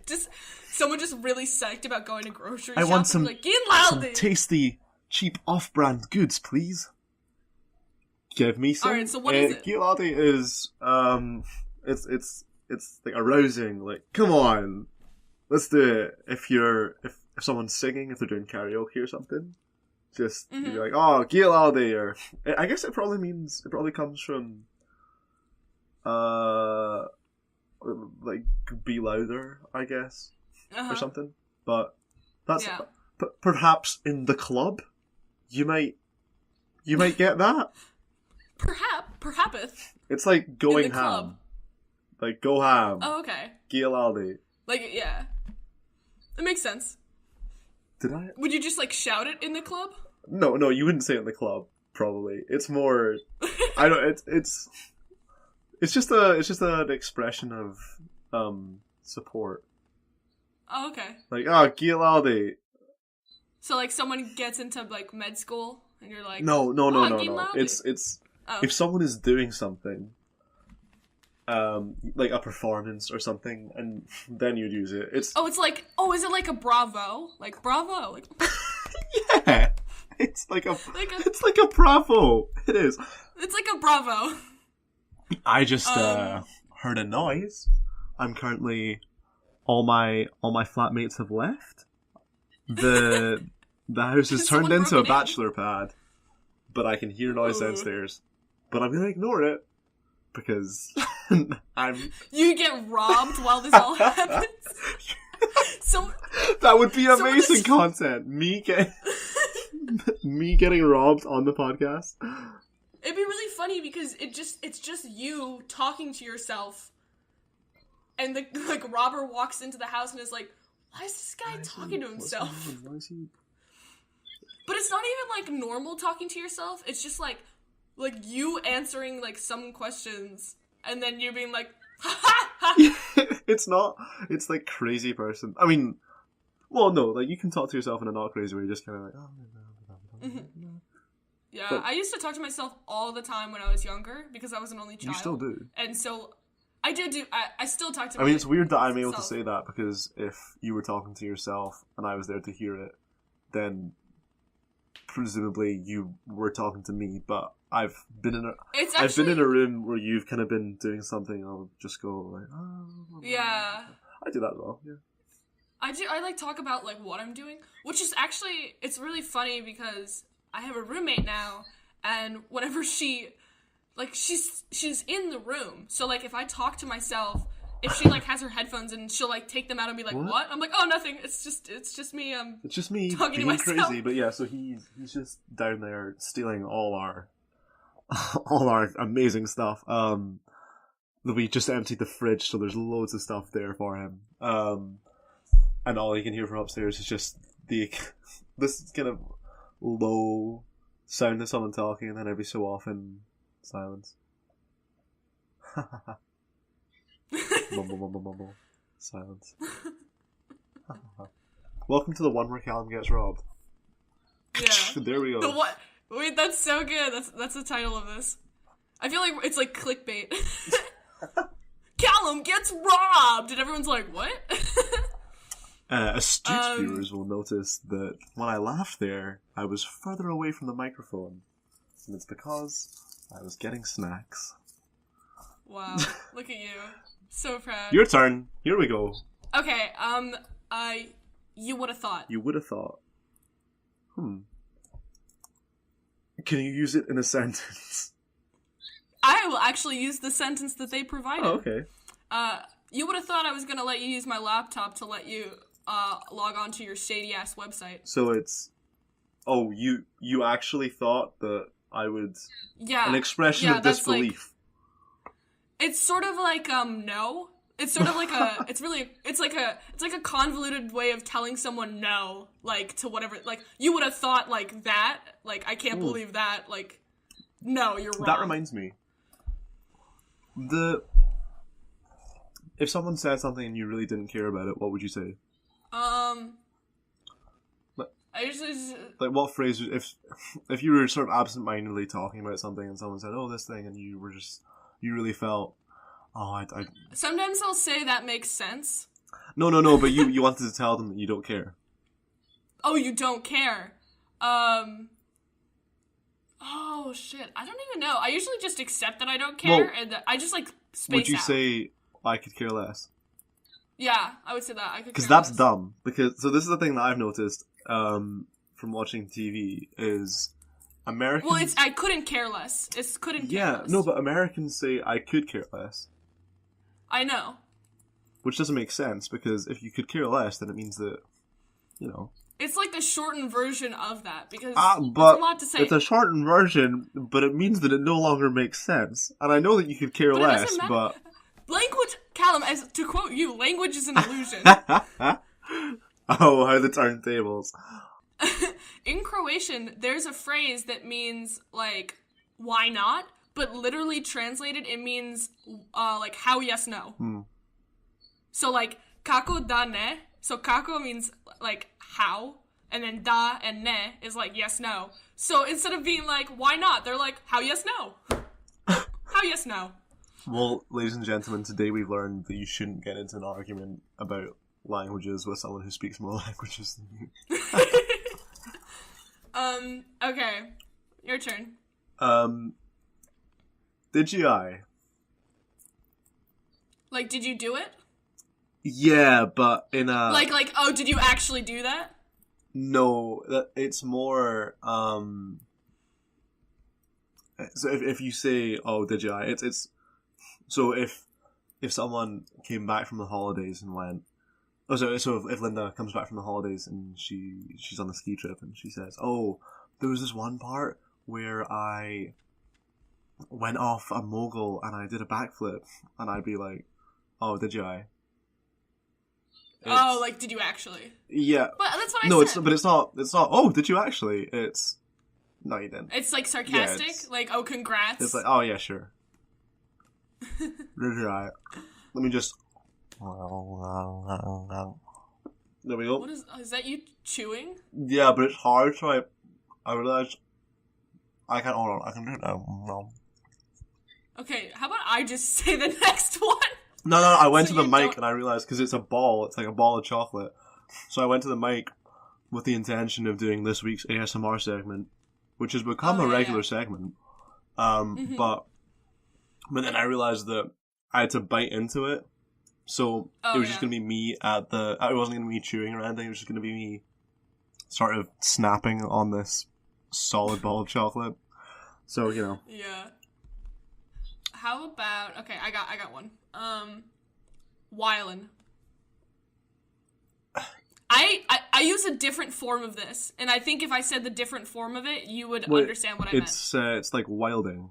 Just someone just really psyched about going to grocery I shopping. want some, like, some tasty, cheap off-brand goods, please. Give me some. Alright, so what is it? Gien Aldi is it's like arousing. Like, come on, let's do it. If someone's singing, if they're doing karaoke or something, just you'd be like, oh, Gien Aldi, or I guess it probably comes from like be louder, I guess, or something. But that's perhaps in the club, you might get that. Perhaps. It's like going in the ham, club. like go ham. Oh, okay. Gien Aldi. Like, yeah, it makes sense. Did I? Would you just, like, shout it in the club? No, you wouldn't say it in the club, probably. It's more... I don't... It's just an expression of, support. Oh, okay. Like, Gilaldi. So, like, someone gets into, like, med school, and you're like... No. Gilaldi. It's if someone is doing something, like a performance or something, and then you'd use it. It's is it like a bravo? Like, bravo? Like... yeah! It's like a bravo! It is. It's like a bravo. I just, heard a noise. I'm currently... All my flatmates have left. The house is turned into a bachelor pad, but I can hear noise downstairs. But I'm gonna ignore it because You get robbed while this all happens. So that would be amazing content. Me getting robbed on the podcast. It'd be really funny because it's just you talking to yourself, and the robber walks into the house and is like, "Why is this guy talking to himself?" But it's not even like normal talking to yourself. It's just like you answering like some questions and then you being like, "Ha ha ha." It's not. It's like crazy person. I mean, well, no, like you can talk to yourself in a not crazy way. You're just kind of like, Yeah, but I used to talk to myself all the time when I was younger because I was an only child. You still do. And so I do. I still talk to I mean, it's weird that I'm able to say that because if you were talking to yourself and I was there to hear it, then presumably you were talking to me. But I've been in a room where you've kind of been doing something. I'll just go like, oh. Yeah. I do that as well. Yeah. I like talk about like what I'm doing, which is actually it's really funny because I have a roommate now, and whenever she's in the room, so like if I talk to myself, if she like has her headphones and she'll like take them out and be like, what? I'm like, oh, nothing. It's just me. It's just me talking being to myself. Crazy. But yeah, so he's just down there stealing all our amazing stuff. We just emptied the fridge, so there's loads of stuff there for him. And all you can hear from upstairs is just this kind of low sound of someone talking, and then every so often silence. Mumble, mumble, mumble. Silence. Welcome to the one where Calum gets robbed. Yeah. There we go. The what? Wait, that's so good. That's the title of this. I feel like it's like clickbait. Calum gets robbed! And everyone's like, what? Astute viewers will notice that when I laughed there, I was further away from the microphone. And it's because I was getting snacks. Wow, look at you. So proud. Your turn. Here we go. Okay, you would have thought. You would have thought. Can you use it in a sentence? I will actually use the sentence that they provided. Oh, okay. You would have thought I was going to let you use my laptop to let you log on to your shady-ass website. So it's... Oh, you actually thought that I would... Yeah. An expression of disbelief. Like, it's sort of like, no. It's sort of like a... It's like a convoluted way of telling someone no, like, to whatever... Like, you would have thought, like, that. Like, I can't believe that. Like, no, you're wrong. That reminds me. If someone said something and you really didn't care about it, what would you say? I usually just... Like, what phrase, if you were sort of absent-mindedly talking about something and someone said, oh, this thing, and you really felt, oh, I... Sometimes I'll say that makes sense. No, but you wanted to tell them that you don't care. Oh, you don't care. Oh, shit. I don't even know. I usually just accept that I don't care, and I just, like, space out. Would you say, I could care less? Yeah, I would say that. I could care less. Because that's dumb. So this is the thing that I've noticed from watching TV is Americans... Well, I couldn't care less. Care less. Yeah, no, but Americans say, I could care less. I know. Which doesn't make sense, because if you could care less, then it means that, you know... It's like the shortened version of that, because but it's a lot to say. It's a shortened version, but it means that it no longer makes sense. And I know that you could care less, but... Language, Calum, to quote you, language is an illusion. Oh, how the turntables. In Croatian, there's a phrase that means, like, why not? But literally translated, it means, like, how, yes, no. So, like, kako da ne. So, kako means, like, how. And then da and ne is, like, yes, no. So, instead of being like, why not? They're like, how, yes, no. How, yes, no. Well, ladies and gentlemen, today we've learned that you shouldn't get into an argument about languages with someone who speaks more languages than you. Okay. Your turn. Did you? Like, did you do it? Yeah, but in a... Like, oh, did you actually do that? No, it's more, so if you say, oh, did you? It's, so if someone came back from the holidays and went, oh, so if Linda comes back from the holidays and she's on a ski trip and she says, oh, there was this one part where I went off a mogul and I did a backflip, and I'd be like, oh, did you? Oh, like, did you actually? Yeah. But that's what I said. But it's not, oh, did you actually? It's, no, you didn't. It's, like, sarcastic? Yeah, like, oh, congrats? It's like, oh, yeah, sure. Right. Let me just... There we go. What is that you chewing? Yeah, but it's hard, so I realized I can't, hold on, I can do it now. No. Okay, how about I just say the next one? No, I went to the mic and I realized, because it's a ball, it's like a ball of chocolate. So I went to the mic with the intention of doing this week's ASMR segment, which has become a regular segment. But then I realized that I had to bite into it. So it was just going to be me it wasn't going to be me chewing or anything, it was just going to be me sort of snapping on this solid ball of chocolate. So, you know. Yeah. How about, okay, I got one. Wylan. I use a different form of this, and I think if I said the different form of it, you would understand what I meant. It's like wilding.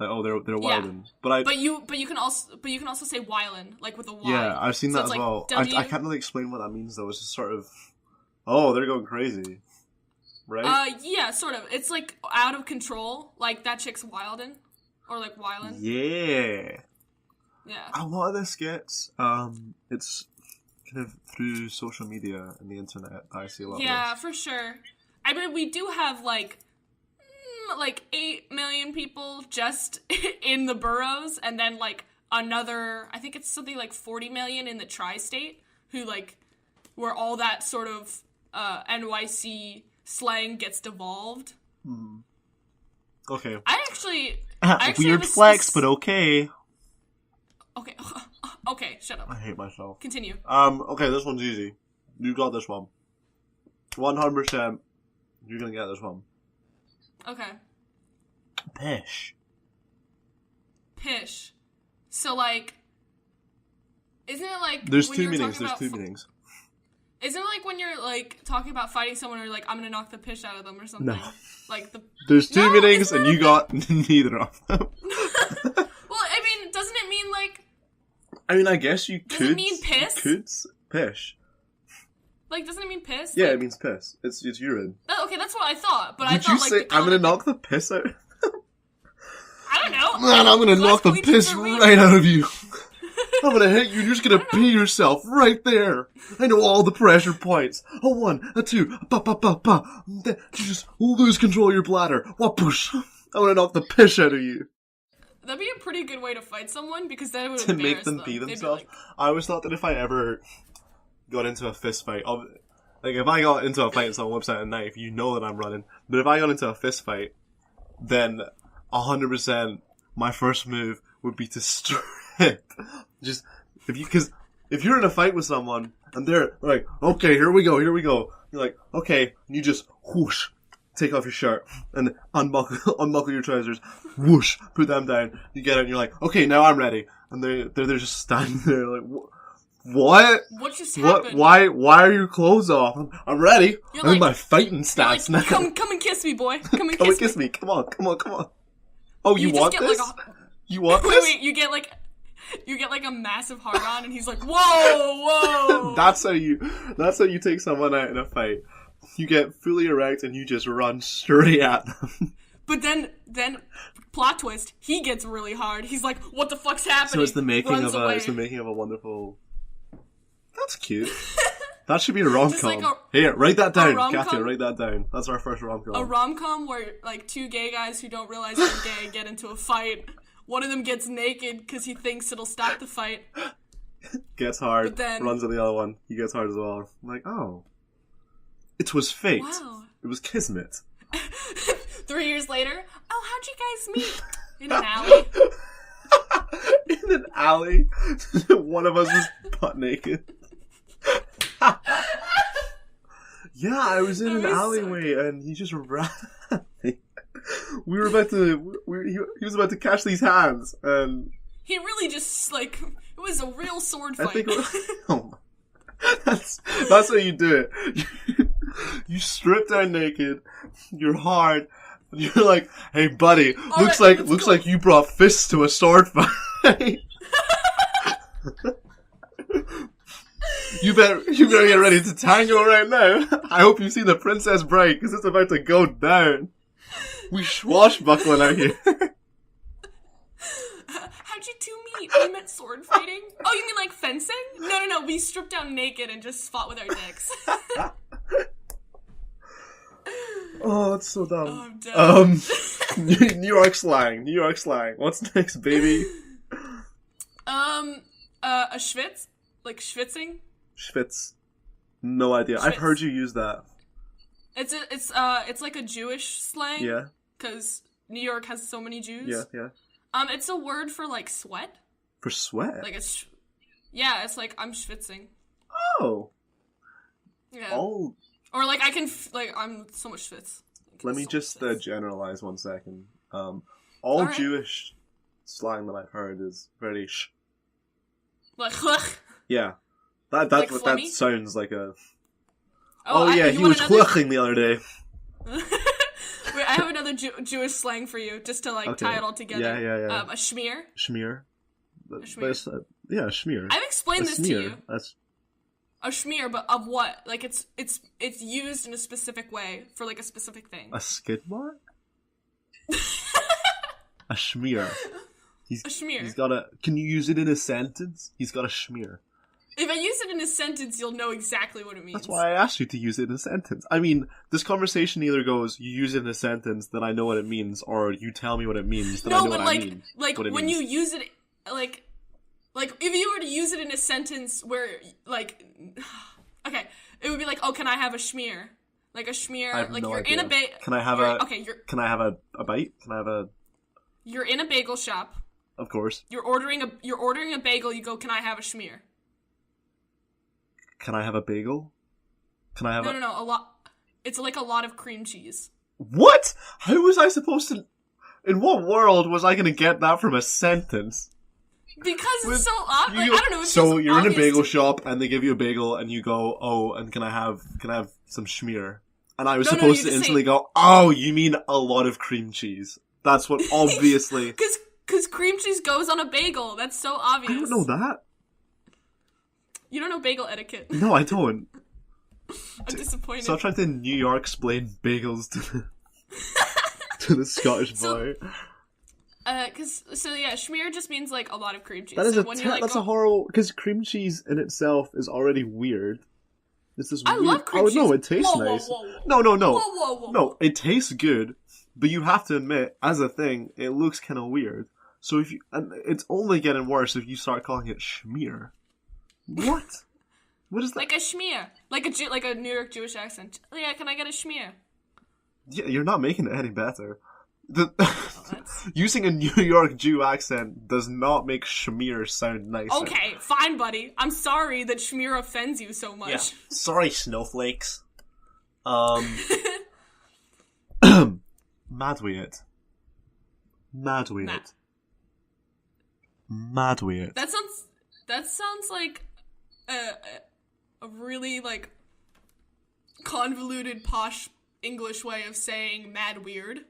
Like, oh, they're wilding. Yeah. But you can also say Wylan, like with a Y. Yeah, I've seen that as well. I can't really explain what that means though. It's just sort of, oh, they're going crazy, right? Yeah, sort of. It's like out of control. Like that chick's wildin', or like Wylan. Yeah. Yeah. A lot of this gets, it's kind of through social media and the internet that I see a lot of this. For sure. I mean, we do have, like 8 million people just in the boroughs, and then, like, another, I think it's something like 40 million in the tri-state, who, like, where all that sort of NYC slang gets devolved. Okay. I actually weird flex, but okay. Okay, shut up. I hate myself. Continue. Okay, this one's easy. You got this one. 100%. You're gonna get this one. Okay. Pish. So, like, isn't it like... There's two meanings. Isn't it like when you're, like, talking about fighting someone, or you're like, I'm gonna knock the pish out of them or something? No. Like, There's two meanings, and you got neither of them. Well, I mean, doesn't it mean, like... I mean, I guess you could... Does it mean piss? Pish. Like, doesn't it mean piss? Yeah, like, it means piss. It's urine. Oh, okay, that's what I thought, but Did I thought, you like... say, I'm gonna knock the piss out? I don't know. Man, I'm gonna knock the piss right out of you. I'm gonna hit you, you're just gonna pee yourself right there. I know all the pressure points. A 1, a 2, a pa. Then you just lose control of your bladder. Whoosh. I'm gonna knock the piss out of you. That'd be a pretty good way to fight someone, because then it would to make them pee themselves. Like... I always thought that if I ever got into a fist fight, like if I got into a fight and someone whips out a knife, you know that I'm running. But if I got into a fist fight, then 100% my first move would be to strip. Just because if you're in a fight with someone and they're like, okay, here we go, you're like, okay, and you just whoosh, take off your shirt and unbuckle your trousers, whoosh, put them down. You get it, and you're like, okay, now I'm ready. And they're just standing there like, what? What just happened? Why are your clothes off? I'm ready. You're I'm in like, my fighting stats like, now. Come and kiss me, boy. Come and kiss me. Come on. Oh, you want this? Like you want wait, this? you get like You get like a massive hard on, and he's like, "Whoa, whoa!" That's how you take someone out in a fight. You get fully erect and you just run straight at them. But then plot twist, he gets really hard. He's like, "What the fuck's happening?" So it's the making Runs of away. a wonderful. That's cute. That should be a rom-com. Like Here, write that down, rom-com? Katya. Write that down. That's our first rom-com. A rom-com where like two gay guys who don't realize they're gay get into a fight. One of them gets naked because he thinks it'll stop the fight. Gets hard. But then, runs at the other one. He gets hard as well. I'm like, oh, it was fate. wow. It was kismet. 3 years later, oh, how'd you guys meet? In an alley. In an alley. One of us was butt naked. Yeah, I was in an alleyway and he just ran. We were about to. He was about to catch these hands, and he really just like it was a real sword fight. I think. Oh, that's how you do it. You strip down naked. You're hard. And you're like, hey, buddy. Looks like you brought fists to a sword fight. You better get ready to tango right now. I hope you see the Princess Bride, because it's about to go down. We swashbuckling out here. How'd you two meet? We met sword fighting? Oh, you mean like fencing? No. We stripped down naked and just fought with our dicks. Oh, that's so dumb. Oh, I'm done. New York slang. What's next, baby? A schwitz? Like schwitzing? Schwitz. No idea. Schwitz. I've heard you use that. It's like a Jewish slang. Yeah. Because New York has so many Jews. Yeah. It's a word for like sweat. For sweat? Like yeah, it's like I'm schwitzing. Oh. Yeah. Oh. Or like I can I'm so much schwitz. Let me just generalize 1 second. All right. Jewish slang that I've heard is very Like yeah. That sounds like a. Oh yeah, he was clucking the other day. Wait, I have another Jewish slang for you, just to tie it all together. Yeah. A schmear. Schmear. A schmear. Yeah, a schmear. I've explained this to you. That's a schmear, but of what? Like it's used in a specific way for like a specific thing. A skid mark. A schmear. A schmear. He's got a. Can you use it in a sentence? He's got a schmear. If I use it in a sentence, you'll know exactly what it means. That's why I asked you to use it in a sentence. I mean, this conversation either goes, you use it in a sentence, then I know what it means, or you tell me what it means, then I know what I mean. Like, when you use it, like, if you were to use it in a sentence where, like, okay, it would be like, oh, can I have a schmear? Like, a schmear, I have like, no you're idea. in a Can I have Can I have a bite? Can I have a... You're in a bagel shop. Of course. You're ordering a bagel, you go, can I have a schmear? Can I have a bagel? Can I have No, a lot. It's like a lot of cream cheese. What? How was I supposed to... In what world was I going to get that from a sentence? Because it's so obvious. I don't know. It's so just you're in a bagel to... shop and they give you a bagel and you go, oh, and can I have some schmear? And I was supposed to instantly go, oh, you mean a lot of cream cheese. That's what obviously... Because cream cheese goes on a bagel. That's so obvious. I don't know that. You don't know bagel etiquette. No, I don't. I'm disappointed. So I'm trying to New York explain bagels to the Scottish boy. Schmear just means like a lot of cream cheese. That is so a horrible, because cream cheese in itself is already weird. It's this I weird, love cream cheese. Oh no, it tastes nice. Whoa. No. No, it tastes good, but you have to admit, as a thing, it looks kind of weird. So and it's only getting worse if you start calling it schmear. What? What is that? Like a schmear. Like a New York Jewish accent. Yeah, can I get a schmear? Yeah, you're not making it any better. Using a New York Jew accent does not make schmear sound nicer. Okay, fine, buddy. I'm sorry that schmear offends you so much. Yeah. Sorry, snowflakes. Mad with it. That sounds like a really like convoluted posh English way of saying mad weird.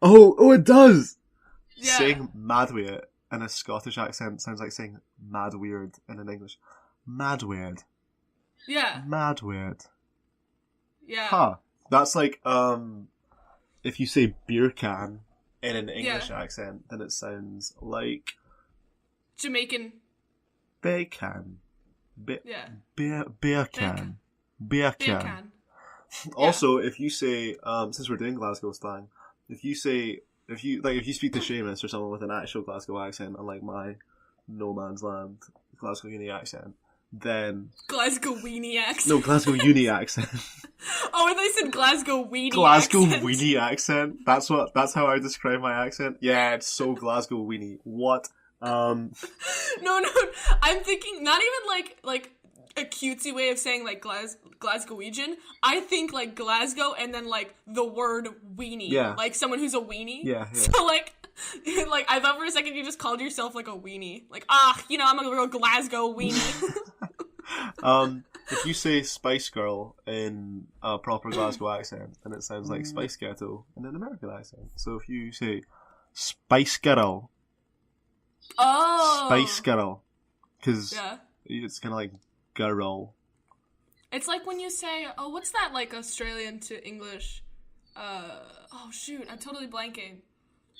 Oh, it does. Yeah. Saying mad with it. in a Scottish accent sounds like saying mad weird in an English. Mad weird. Yeah. Mad weird. Yeah. Huh. That's like, if you say beer can in an English accent, then it sounds like Jamaican. bacon. Yeah. Beer can. Beer can. Also, if you say, since we're doing Glasgow slang, if you speak to Seamus or someone with an actual Glasgow accent, unlike my no man's land Glasgow uni accent, then Glasgow weenie accent. No, Glasgow uni accent. Oh, and they said Glasgow weenie Glasgow accent. weenie accent. That's how I describe my accent. Yeah, it's so Glasgow weenie. What? No, I'm thinking not even like a cutesy way of saying like Glasgowian. I think like Glasgow and then like the word weenie. Yeah. Like someone who's a weenie. Yeah. So like I thought for a second you just called yourself like a weenie. Like, I'm a real Glasgow weenie. If you say Spice Girl in a proper Glasgow accent, then it sounds like Spice Ghetto in an American accent. So if you say Spice Girl, Spice Girl, because it's kind of like girl. It's like when you say, oh, what's that like Australian to English? Oh shoot, I'm totally blanking.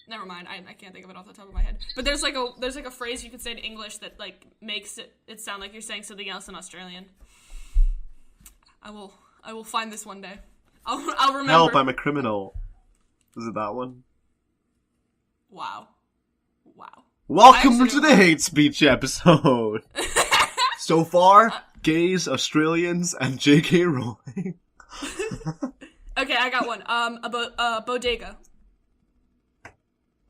Never mind, I can't think of it off the top of my head. But there's like a phrase you could say in English that like makes it sound like you're saying something else in Australian. I will find this one day. I'll remember. Help! I'm a criminal. Is it that one? Wow. Welcome to the hate speech episode. So far, gays, Australians, and J.K. Rowling. Okay, I got one. A bodega.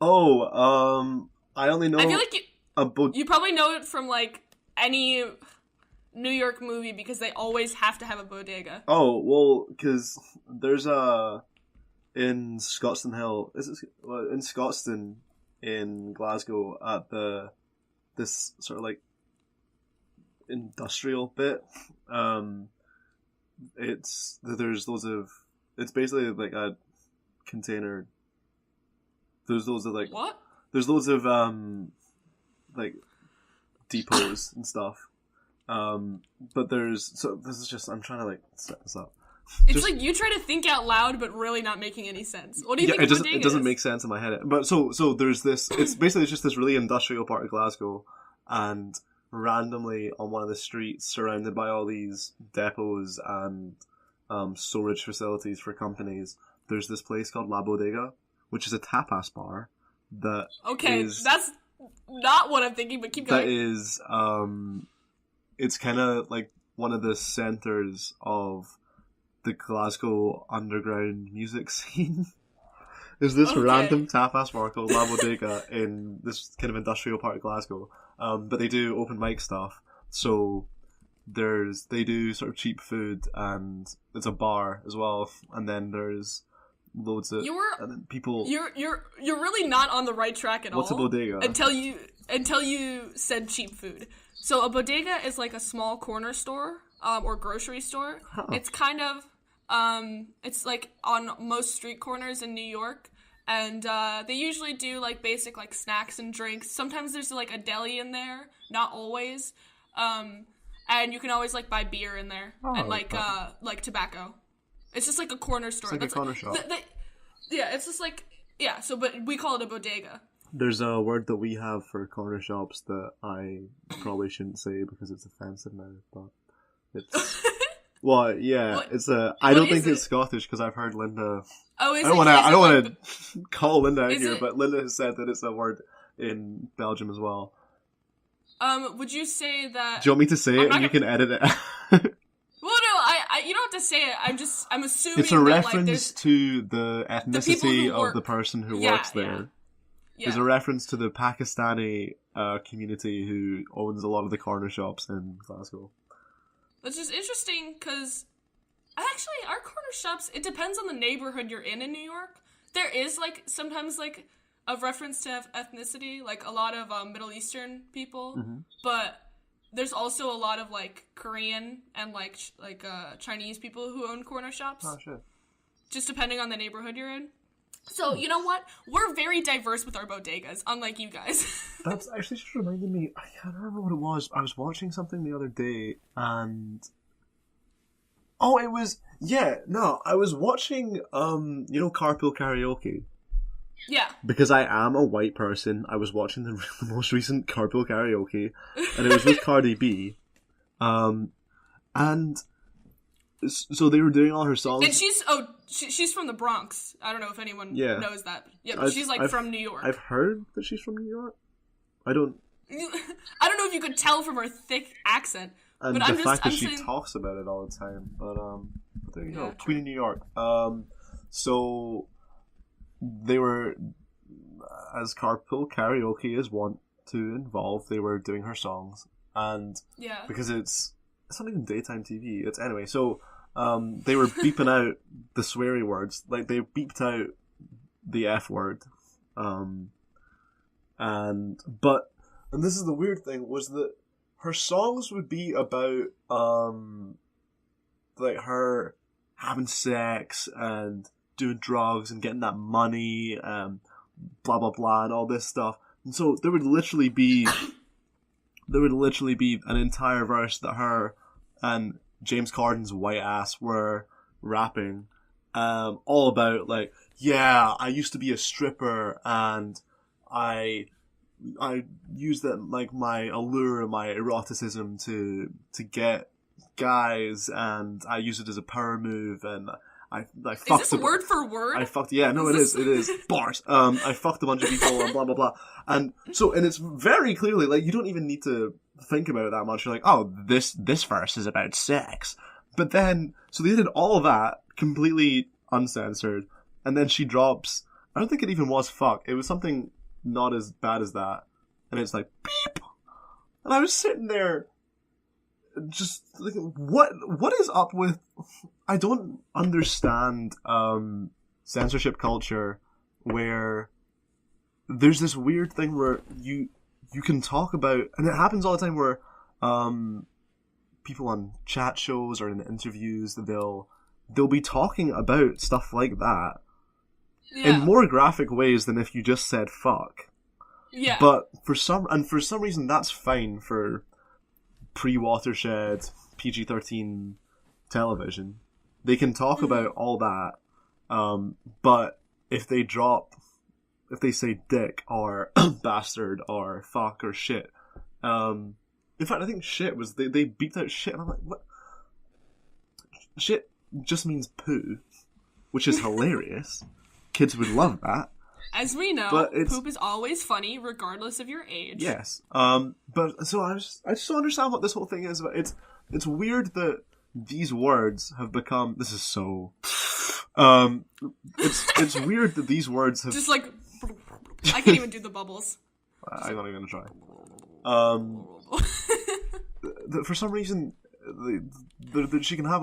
Oh, I only know. I feel like you probably know it from like any New York movie because they always have to have a bodega. Oh well, because there's in Scotstoun Hill. In Scotstoun in Glasgow at this sort of like industrial bit. There's loads of. It's basically like a container. There's loads of like what? There's loads of like depots and stuff. But this is just I'm trying to like set this up. It's like you try to think out loud, but really not making any sense. What do you think? It doesn't make sense in my head. But so there's this. It's basically just this really industrial part of Glasgow, and randomly on one of the streets, surrounded by all these depots and storage facilities for companies, there's this place called La Bodega, which is a tapas bar that that's not what I'm thinking, but keep going. That is, it's kind of like one of the centers of the Glasgow underground music scene. There's this random tapas bar called La Bodega in this kind of industrial part of Glasgow, but they do open mic stuff, so they do sort of cheap food, and it's a bar as well, and then there's loads of people. You're really not on the right track at all. What's a bodega? Until you said cheap food. So a bodega is like a small corner store or grocery store. Huh. It's kind of it's like on most street corners in New York, and they usually do like basic like snacks and drinks. Sometimes there's like a deli in there, not always. And you can always like buy beer in there and like tobacco. It's just like a corner store. It's like a corner shop. It's just like but we call it a bodega. There's a word that we have for corner shops that I probably shouldn't say because it's offensive now, but it's well, yeah, it's a. I don't think it's Scottish because I've heard Linda. Oh, is I don't want to call Linda out here, but Linda has said that it's a word in Belgium as well. Would you say that? Do you want me to say it and you can edit it? Well, no, you don't have to say it. I'm assuming it's a reference to the ethnicity of the person who works there. Yeah. There's a reference to the Pakistani community who owns a lot of the corner shops in Glasgow. Which is interesting because actually our corner shops, it depends on the neighborhood you're in New York. There is like sometimes like a reference to ethnicity, like a lot of Middle Eastern people, but there's also a lot of like Korean and like Chinese people who own corner shops. Oh shit! Just depending on the neighborhood you're in. So, you know what? We're very diverse with our bodegas, unlike you guys. That's actually just reminded me, I can't remember what it was. I was watching something the other day, and... Oh, it was... Yeah, no, I was watching, Carpool Karaoke. Yeah. Because I am a white person, I was watching the most recent Carpool Karaoke, and it was with Cardi B. And... So they were doing all her songs. And she's from the Bronx. I don't know if anyone knows that. Yeah, but she's from New York. I've heard that she's from New York. I don't know if you could tell from her thick accent. And but the fact that she talks about it all the time. But there you go. Queen of New York. So they were, as Carpool Karaoke is wont to involve, they were doing her songs. And because it's not even daytime TV. It's anyway. So they were beeping out the sweary words. Like they beeped out the F word. And this is the weird thing, was that her songs would be about like her having sex and doing drugs and getting that money and blah blah blah and all this stuff. And so there would literally be an entire verse that her and James Corden's white ass were rapping, all about like, yeah, I used to be a stripper and I used that like my allure and my eroticism to get guys, and I use it as a power move, and I fucked. Is this word for word? I fucked. Yeah, no, it is bars. I fucked a bunch of people and blah blah blah, and it's very clearly like you don't even need to think about it that much. You're like, oh, this verse is about sex, but then so they did all of that completely uncensored, and then she drops. I don't think it even was fuck. It was something not as bad as that, and it's like beep, and I was sitting there just like, what is up with, I don't understand censorship culture where there's this weird thing where you can talk about, and it happens all the time, where people on chat shows or in interviews, they'll be talking about stuff like that in more graphic ways than if you just said fuck. Yeah. But for some reason that's fine for pre-Watershed PG-13 television. They can talk about all that, but if they say dick or bastard or fuck or shit, in fact I think shit was, they beeped out shit, and I'm like, what? Shit just means poo, which is hilarious. Kids would love that. As we know, poop is always funny, regardless of your age. Yes. But so I just don't understand what this whole thing is. But it's weird that these words have become. This is so. It's weird that these words have just like. I can't even do the bubbles. I'm not even gonna try. For some reason, she can have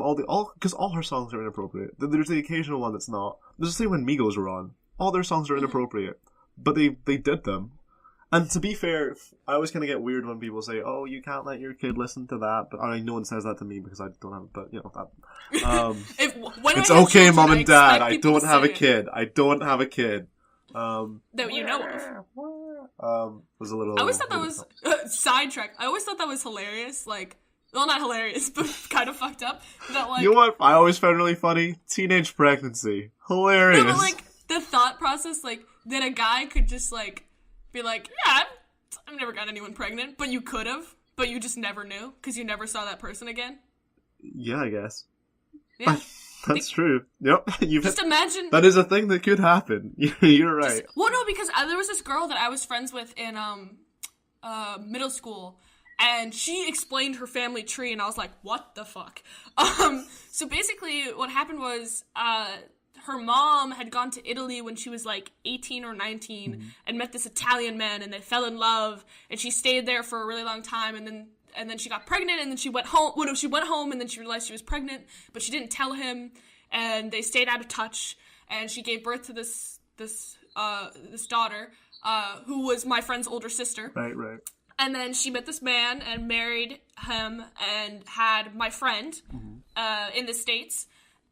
because all her songs are inappropriate. There's the occasional one that's not. There's the same when Migos were on. All their songs are inappropriate, but they did them. And to be fair, I always kind of get weird when people say, "Oh, you can't let your kid listen to that." But no one says that to me because I don't have. But that. It's okay, mom and dad. I don't have a kid. I don't have a kid. That you know of. Was a little. I always thought that was sidetrack. I always thought that was hilarious. Like, well, not hilarious, but kind of fucked up. That like. You know what? I always found really funny. Teenage pregnancy. Hilarious. No, but like the thought process, like that a guy could just like be like, yeah, I've never got anyone pregnant, but you could have, but you just never knew because you never saw that person again. Yeah, I guess. Yeah. That's true. Yep. Just imagine. That is a thing that could happen. You're right. Well, no, because there was this girl that I was friends with in middle school, and she explained her family tree, and I was like, what the fuck? So basically what happened was her mom had gone to Italy when she was like 18 or 19 and met this Italian man, and they fell in love, and she stayed there for a really long time, and then she got pregnant, and then she went home. Well, no, she went home, and then she realized she was pregnant, but she didn't tell him, and they stayed out of touch, and she gave birth to this daughter, who was my friend's older sister. Right. And then she met this man and married him and had my friend in the States.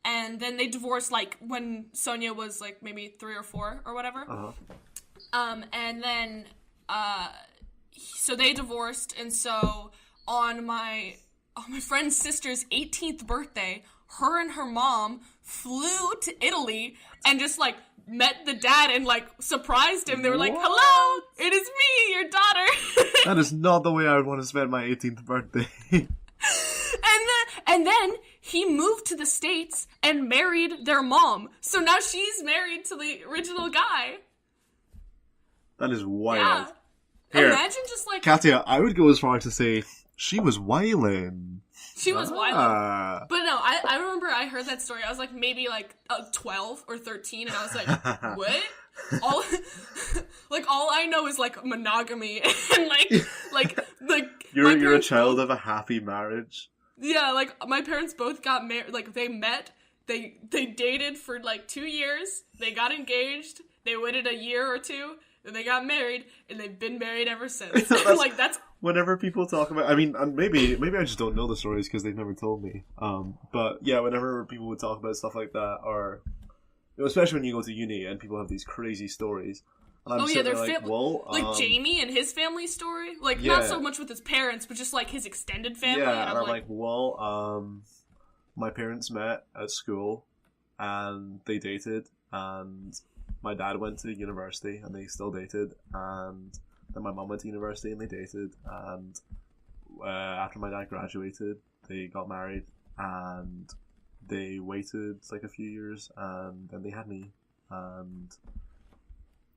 and then they divorced, like, when Sonia was, like, maybe 3 or 4 or whatever. And then, so they divorced, and so on my friend's sister's 18th birthday, her and her mom flew to Italy and just, like, met the dad and, like, surprised him. They were like, hello, it is me, your daughter. That is not the way I would want to spend my 18th birthday. And then he moved to the States and married their mom. So now she's married to the original guy. That is wild. Yeah. Here, imagine just, like... Katya, I would go as far as to say she was wildin'. She was wild. But no, I remember I heard that story. I was like maybe like 12 or 13, and I was like, what? All I know is like monogamy and like you're a child of a happy marriage. Yeah, like my parents both got married. Like they met, they dated for like 2 years. They got engaged. They waited a year or two. Then they got married, and they've been married ever since. That's whenever people talk about, I mean, maybe I just don't know the stories because they've never told me. But yeah, whenever people would talk about stuff like that, or especially when you go to uni and people have these crazy stories, and I'm their like Jamie and his family story, not so much with his parents, but just like his extended family. Yeah, and I'm like, my parents met at school, and they dated, and my dad went to university, and they still dated, and then my mum went to university, and they dated, and after my dad graduated, they got married, and they waited like a few years, and then they had me, and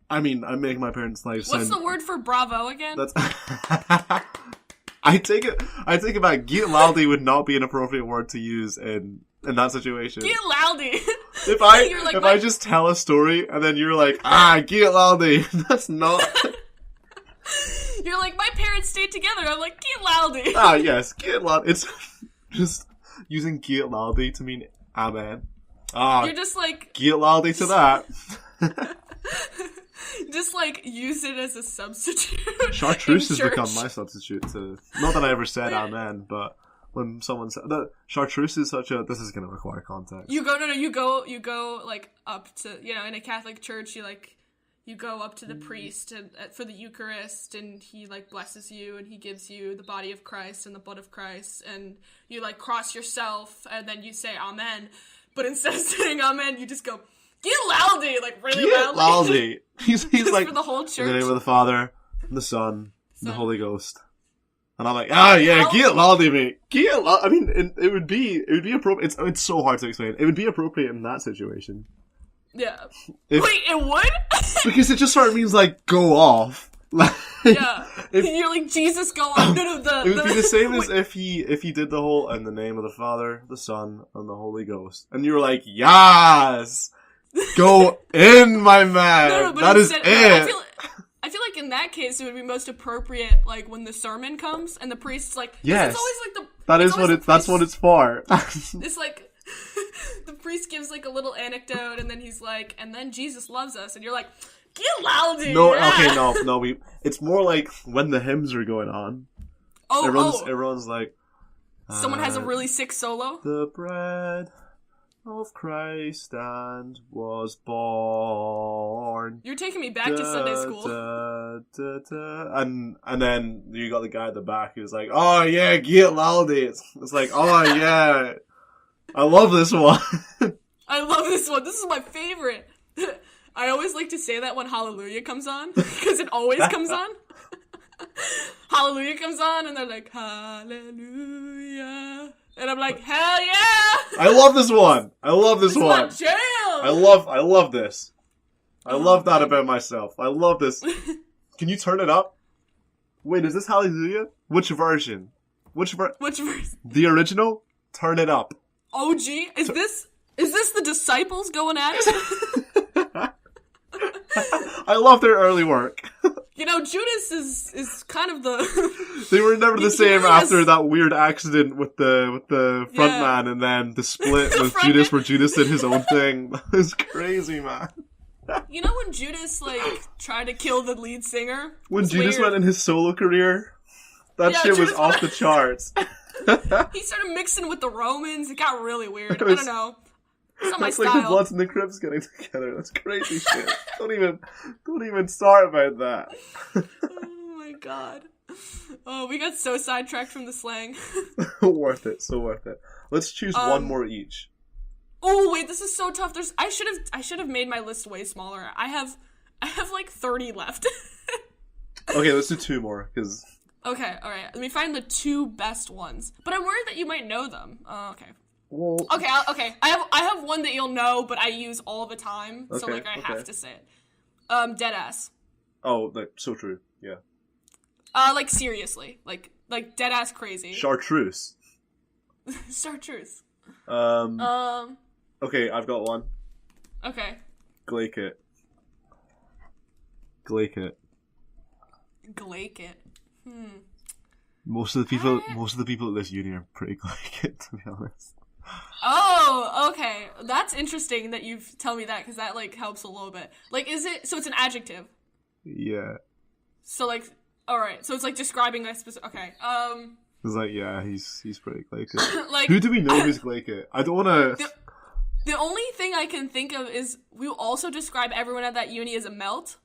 I mean, I'm making my parents' life What's the word for bravo again? That's I take it back. Get laldi would not be an appropriate word to use in that situation. Get laldi. If I just tell a story and then you're like, get laldi, that's not. You're like, my parents stayed together. I'm like, get laldi. Yes, get laldi. It's just using get laldi to mean amen. You're just like get laldi to that. Just like use it as a substitute. Chartreuse has become my substitute too. Not that I ever said amen, but when someone said that chartreuse is such a, this is going to require context. You go like up to, in a Catholic church, you go up to the priest for the Eucharist, and he like blesses you, and he gives you the body of Christ and the blood of Christ, and you like cross yourself, and then you say amen. But instead of saying amen, you just go, get laldi, like really loudly. He's like, for the whole church. In the name of the Father, and the Son, and the Holy Ghost. And I'm like, get laldi, mate. Get laldi. I mean, it would be appropriate. It's so hard to explain. It would be appropriate in that situation. Yeah. Wait, it would? Because it just sort of means like go off. Yeah. You're like, Jesus, go on. No, it would be the same as if he did the whole in the name of the Father, the Son, and the Holy Ghost, and you were like, yes, go in, my man. No, but that instead, is it. I feel like in that case it would be most appropriate, like when the sermon comes and the priest's like, yes, it's always like that's what it's for. It's like the priest gives like a little anecdote, and then he's like, and then Jesus loves us, and you're like, get laldi. No. It's more like when the hymns are going on. Everyone's like, someone has a really sick solo. The bread of Christ and was born. You're taking me back to Sunday school. And then you got the guy at the back who's like, oh yeah, get laldi. It's like, oh yeah, I love this one. I love this one. This is my favorite. I always like to say that when Hallelujah comes on, because it always comes on. Hallelujah comes on, and they're like, Hallelujah. And I'm like, hell yeah! I love this one. This is my jam! I love this. I love that about myself. I love this. Can you turn it up? Wait, is this Hallelujah? Which version? Which version? The original? Turn it up. OG? Is this the disciples going at it? I love their early work. Judas is kind of the... They were never the same after that weird accident with the front man, and then the split with Judas where Judas did his own thing. That was crazy, man. When Judas, tried to kill the lead singer? When Judas went in his solo career? That shit was off the charts. He started mixing with the Romans. It got really weird. I don't know. It's not my That's style. like the Bloods and the Crips getting together. That's crazy shit. Don't even start about that. Oh my god. Oh, we got so sidetracked from the slang. Worth it. So worth it. Let's choose one more each. Oh wait, this is so tough. I should have made my list way smaller. I have like 30 left. Okay, let's do 2 more, because... Okay, alright. Let me find the 2 best ones. But I'm worried that you might know them. Okay. Well... Okay. I have one that you'll know, but I use all the time. So, like, I have to say it. Deadass. Oh, so true. Yeah. Like, seriously. Like deadass crazy. Chartreuse. Chartreuse. Okay, I've got one. Okay. Glaikit. Most of the people at this uni are pretty Glaikit, to be honest. Oh, okay. That's interesting that you've tell me that, because that, like, helps a little bit. Like, so it's an adjective? Yeah. So, like, alright, so it's, like, describing a specific, okay, It's like, yeah, he's pretty Glaikit. Like, who do we know who's Glaikit? I don't wanna... The only thing I can think of is we also describe everyone at that uni as a melt.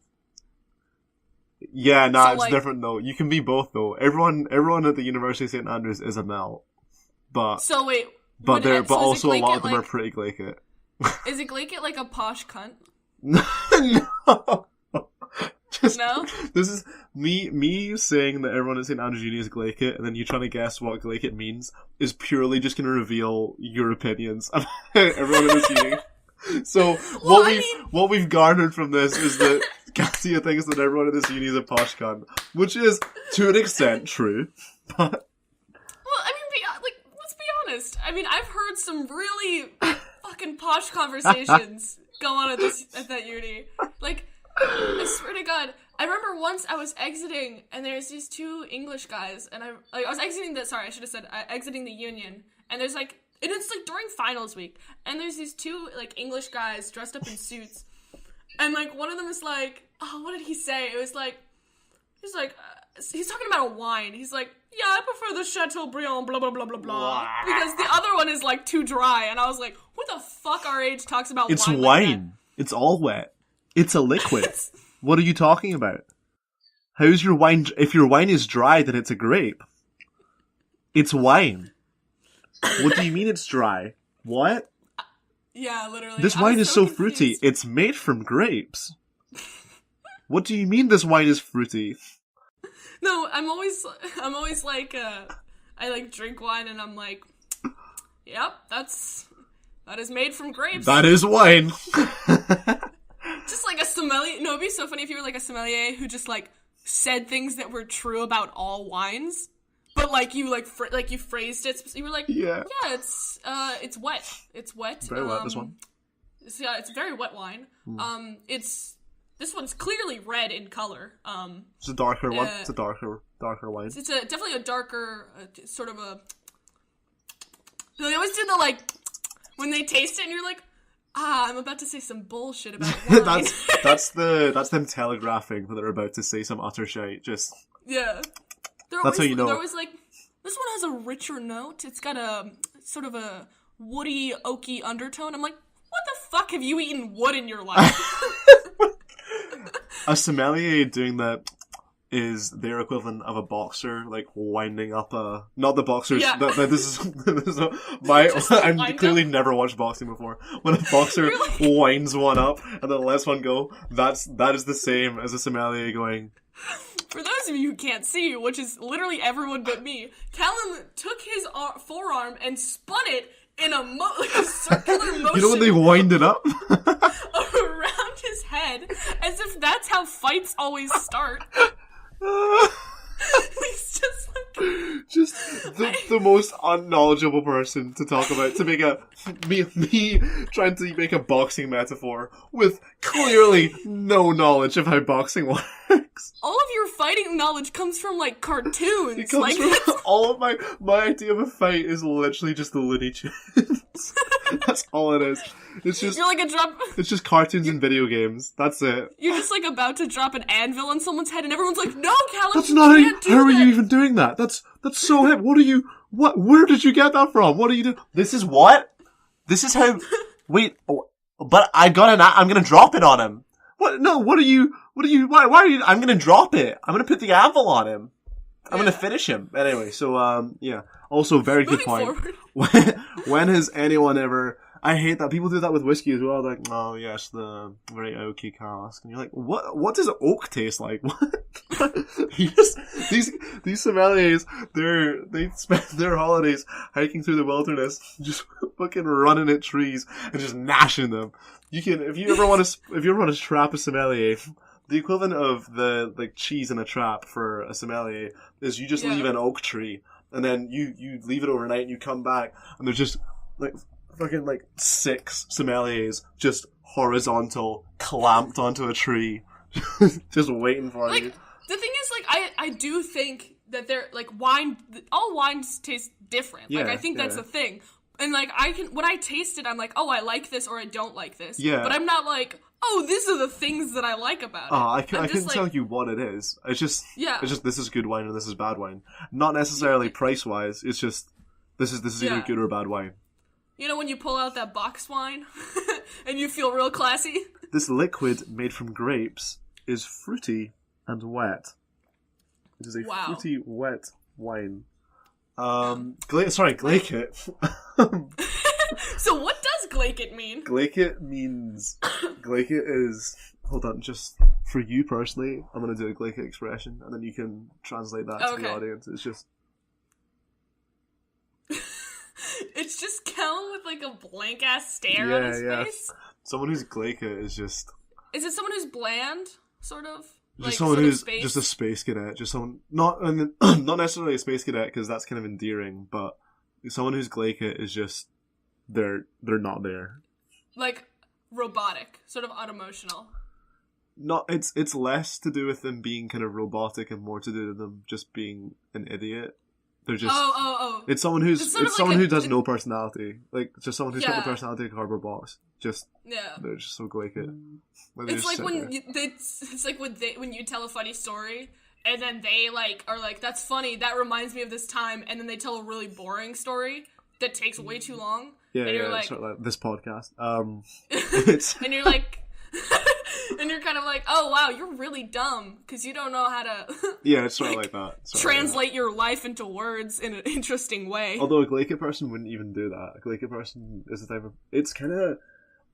Yeah, nah, so, it's like, different though. You can be both though. Everyone at the University of St. Andrews is a melt. But so wait, but also a lot of them like, are pretty Glaikit. Is it Glaikit like a posh cunt? No. No? This is me saying that everyone at St. Andrews Uni is Glaikit, and then you trying to guess what Glaikit means is purely just going to reveal your opinions about everyone at this uni. So what we've garnered from this is that Cassia thinks that everyone at this uni is a posh cunt, which is to an extent true. But well, I mean, let's be honest. I mean, I've heard some really fucking posh conversations go on at that uni. Like, I swear to God, I remember once I was exiting, and there's these 2 English guys, and I was exiting exiting the union, and there's like, and it's like during finals week, and there's these 2 like English guys dressed up in suits, and like one of them is like, oh, what did he say? It was like, he's talking about a wine. He's like, yeah, I prefer the Chateaubriand, blah blah blah blah blah, because the other one is like too dry, and I was like, who the fuck our age talks about it's wine? Wine. Like that? It's all wet. It's a liquid. What are you talking about? How's your wine? If your wine is dry, then it's a grape. It's wine. What do you mean it's dry? What? Yeah, literally. This wine is so confused. fruity. It's made from grapes. What do you mean this wine is fruity? No, I'm always like, I like drink wine and I'm like, yep, that is made from grapes. That is wine. Just like a sommelier. No, it'd be so funny if you were like a sommelier who just like said things that were true about all wines, but like you you phrased it. You were like, yeah, it's wet. It's wet. Very wet. This one. Yeah, it's very wet wine. This one's clearly red in color. It's a darker one. It's a darker wine. It's definitely a darker sort of a. They always do the like when they taste it, and you're like, I'm about to say some bullshit about wine. that's them telegraphing that they're about to say some utter shite. Just yeah. That's how you know. They're always like, this one has a richer note. It's got a sort of a woody, oaky undertone. I'm like, what the fuck have you eaten wood in your life? A sommelier doing that is their equivalent of a boxer, like winding up a... Not the boxers. Yeah. This is I've clearly never watched boxing before. When a boxer winds one up and then lets one go, that is the same as a sommelier going... For those of you who can't see, which is literally everyone but me, Calum took his forearm and spun it in a circular motion. You know when they wind it up? Around his head, as if that's how fights always start. He's just like... the most unknowledgeable person to talk about, to make me trying to make a boxing metaphor with clearly no knowledge of how boxing works. All of your fighting knowledge comes from like cartoons. It comes from all of my idea of a fight is literally just the Looney Tunes. That's all it is. It's just It's just cartoons and video games. That's it. You're just like about to drop an anvil on someone's head, and everyone's like, "No, Calum, that's not how are you even doing that? That's so heavy. Where did you get that from? What are you doing? This is what? This is how Wait, but I'm gonna drop it on him. What? No, what are you, why are you, I'm gonna drop it. I'm gonna put the anvil on him. I'm gonna finish him. Anyway, so, yeah. Also, very good point. When has anyone ever, I hate that. People do that with whiskey as well. Like, oh yes, the very oaky cask. And you're like, what does oak taste like? What? these sommeliers, they spend their holidays hiking through the wilderness, just fucking running at trees and just gnashing them. You can, if you ever want to trap a sommelier, the equivalent of the, like, cheese in a trap for a sommelier is you just leave an oak tree, and then you leave it overnight and you come back and there's just, like, fucking, like, 6 sommeliers just horizontal, clamped onto a tree, just waiting for you. The thing is, like, I do think that they're, like, all wines taste different. Yeah, like, I think that's the thing. And, like, when I taste it, I'm like, oh, I like this or I don't like this. Yeah. But I'm not like, oh, these are the things that I like about it. I couldn't tell you what it is. It's just this is good wine and this is bad wine. Not necessarily price-wise, it's just, this is either good or bad wine. You know when you pull out that box wine and you feel real classy? This liquid made from grapes is fruity and wet. It is a fruity, wet wine. Glaikit. So what does glaikit mean? Glaikit is, hold on, just for you personally, I'm going to do a glaikit expression, and then you can translate that to the audience. It's just... It's just Calum with, like, a blank-ass stare on his face? Someone who's glaikit is just... Is it someone who's bland, sort of? Just like, someone who's just a space cadet, just someone, not necessarily a space cadet, because that's kind of endearing, but someone who's glaikit is just, they're not there. Like, robotic, sort of unemotional. It's less to do with them being kind of robotic and more to do with them just being an idiot. They're just, it's someone who does no personality, like, just someone who's got the personality of a cardboard box. Just, they're just so glaikit. It's like when you tell a funny story, and then they, like, are like, that's funny, that reminds me of this time, and then they tell a really boring story that takes way too long. Yeah, and you're yeah, like, sort of like this podcast. and you're like, and you're kind of like, oh wow, you're really dumb, because you don't know how to yeah, it's sort of like that. Translate your life into words in an interesting way. Although a glaikit person wouldn't even do that. A glaikit person is the type of, it's kind of,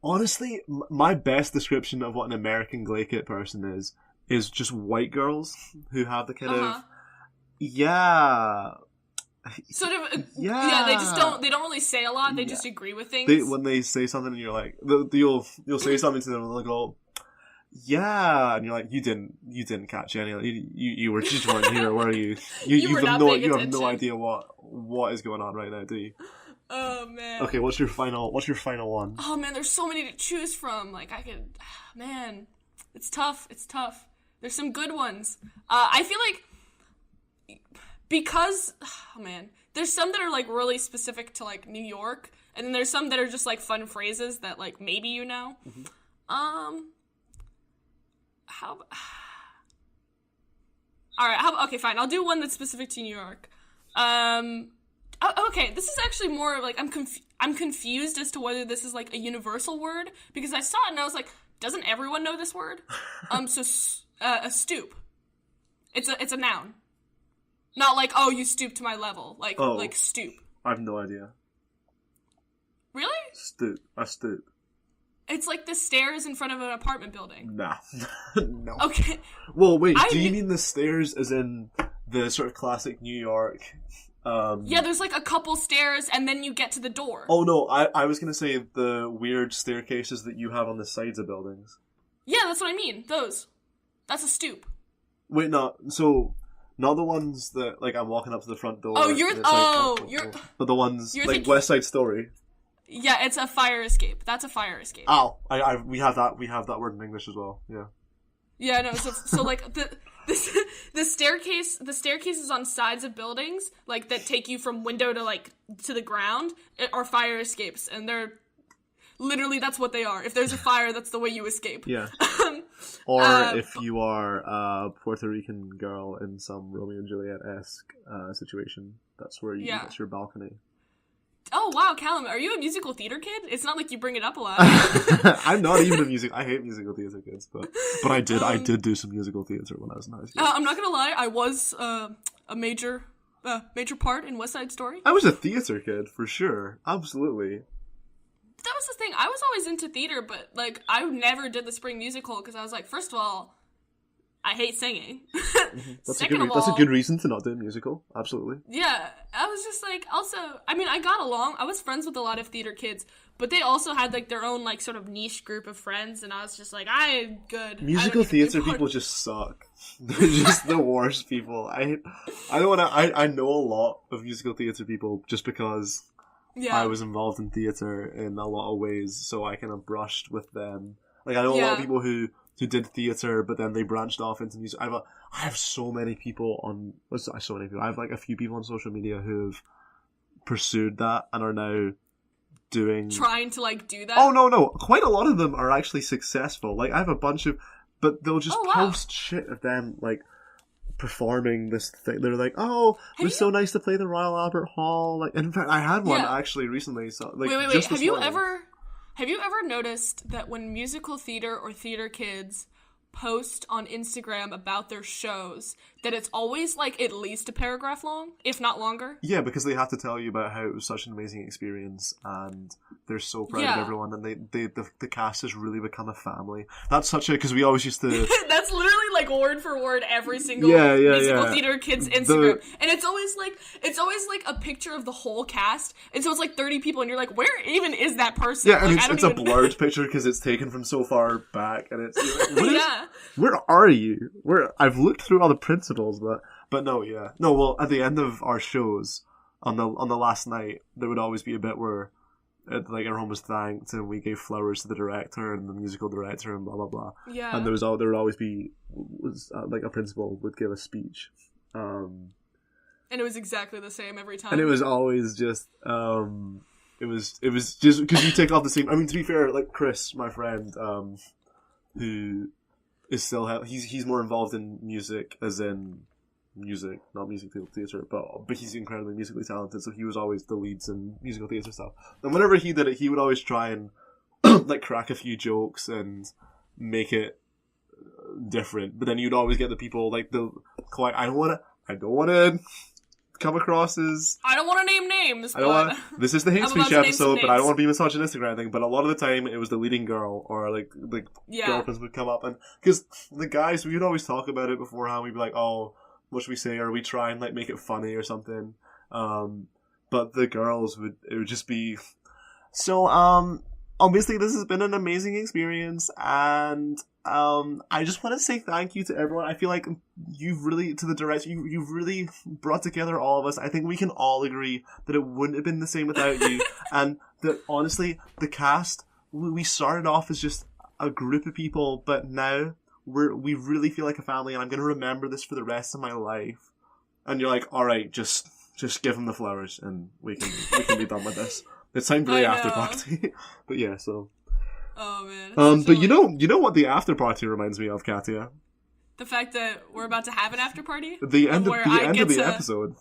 honestly, my best description of what an American glaikit person is just white girls who have the kind of, sort of, they don't really say a lot, they just agree with things. When they say something and you're like, you'll say something to them and they'll go, yeah, and you're like, you didn't catch any, you just weren't here, were you? You have no idea what is going on right now, do you? Oh man. Okay, what's your final one? Oh man, there's so many to choose from. Like, it's tough. There's some good ones. I feel like, because, oh man, there's some that are, like, really specific to, like, New York, and then there's some that are just, like, fun phrases that, like, maybe you know. Mm-hmm. Okay, fine, I'll do one that's specific to New York. Okay, this is actually more, like, I'm confused as to whether this is, like, a universal word, because I saw it and I was like, doesn't everyone know this word? A stoop. It's a noun. Not like, oh, you stoop to my level. Like, like stoop. I have no idea. Really? Stoop. A stoop. It's like the stairs in front of an apartment building. Nah. No. Okay. Well, wait, do you mean the stairs as in the sort of classic New York... yeah, there's like a couple stairs and then you get to the door. Oh no, I was gonna say the weird staircases that you have on the sides of buildings. Yeah, that's what I mean. Those. That's a stoop. Wait, no, so... Not the ones that, like, I'm walking up to the front door. Oh, you're... But the ones, like, West Side Story. Yeah, it's a fire escape. That's a fire escape. Oh, we have that word in English as well, yeah. Yeah, no, so like, the staircases on sides of buildings, like, that take you from window to, like, to the ground, are fire escapes, and they're... Literally, that's what they are. If there's a fire, that's the way you escape. Yeah. Or if you are a Puerto Rican girl in some Romeo and Juliet-esque situation, that's where that's your balcony. Oh wow, Calum, are you a musical theater kid? It's not like you bring it up a lot. I'm not even a music. I hate musical theater kids, but I did do some musical theater when I was in high school. I'm not gonna lie, I was a major part in West Side Story. I was a theater kid for sure, absolutely. That was the thing. I was always into theater, but like I never did the spring musical because I was like, first of all, I hate singing. That's a good reason to not do a musical. Absolutely. Yeah, I was just like, also, I mean, I got along. I was friends with a lot of theater kids, but they also had like their own like sort of niche group of friends, and I was just like, I'm good. Musical theater people just suck. They're just the worst people. I don't want to. I know a lot of musical theater people just because I was involved in theater in a lot of ways, so I kind of brushed with them. Like I know a lot of people who did theater, but then they branched off into music. I have so many people on. So many people. I have like a few people on social media who've pursued that and are now trying to like do that. Oh no! Quite a lot of them are actually successful. Like I have a bunch of, but they'll just post shit of them like performing this thing. They're like, "Oh, it was so nice to play the Royal Albert Hall." Like, in fact, I had one actually recently. So like, wait. Just Have you ever noticed that when musical theater or theater kids post on Instagram about their shows, that it's always like at least a paragraph long, if not longer? Yeah, because they have to tell you about how it was such an amazing experience, and they're so proud of everyone, and the cast has really become a family. That's such a, because we always used to. That's literally like word for word every single musical theater kid's Instagram, and it's always like a picture of the whole cast, and so it's like 30 people, and you're like, where even is that person? Yeah, and like, it's a blurred picture because it's taken from so far back, and it's like, where are you? I've looked through all the principals, but no. Well, at the end of our shows on the last night, there would always be a bit where like everyone was thanked and we gave flowers to the director and the musical director and blah blah blah. Yeah. And there would always be like a principal would give a speech. And it was exactly the same every time. And it was always just it was just because you take off the same. I mean, to be fair, like Chris, my friend, who is still he's more involved in music, as in music, not musical theatre, but he's incredibly musically talented, so he was always the leads in musical theatre stuff. And whenever he did it, he would always try and like crack a few jokes and make it different. But then you'd always get the people like I don't want to come across as, I don't want to name names. This is the hate speech episode, but I don't want to be misogynistic or anything. But a lot of the time, it was the leading girl or like girlfriends would come up, and because the guys, we would always talk about it beforehand. We'd be like, oh, what should we say? Or we try and like make it funny or something. But the girls would just be so. Obviously, this has been an amazing experience, and I just want to say thank you to everyone. I feel like you've really, to the director, you've really brought together all of us. I think we can all agree that it wouldn't have been the same without you, and that honestly, the cast, we started off as just a group of people, but now we really feel like a family, and I'm going to remember this for the rest of my life. And you're like, all right, just give them the flowers, and we can be done with this. It sounds really after party, but yeah. So. Oh man. But you know what the after party reminds me of, Katya? The fact that we're about to have an after party. The end of the episode.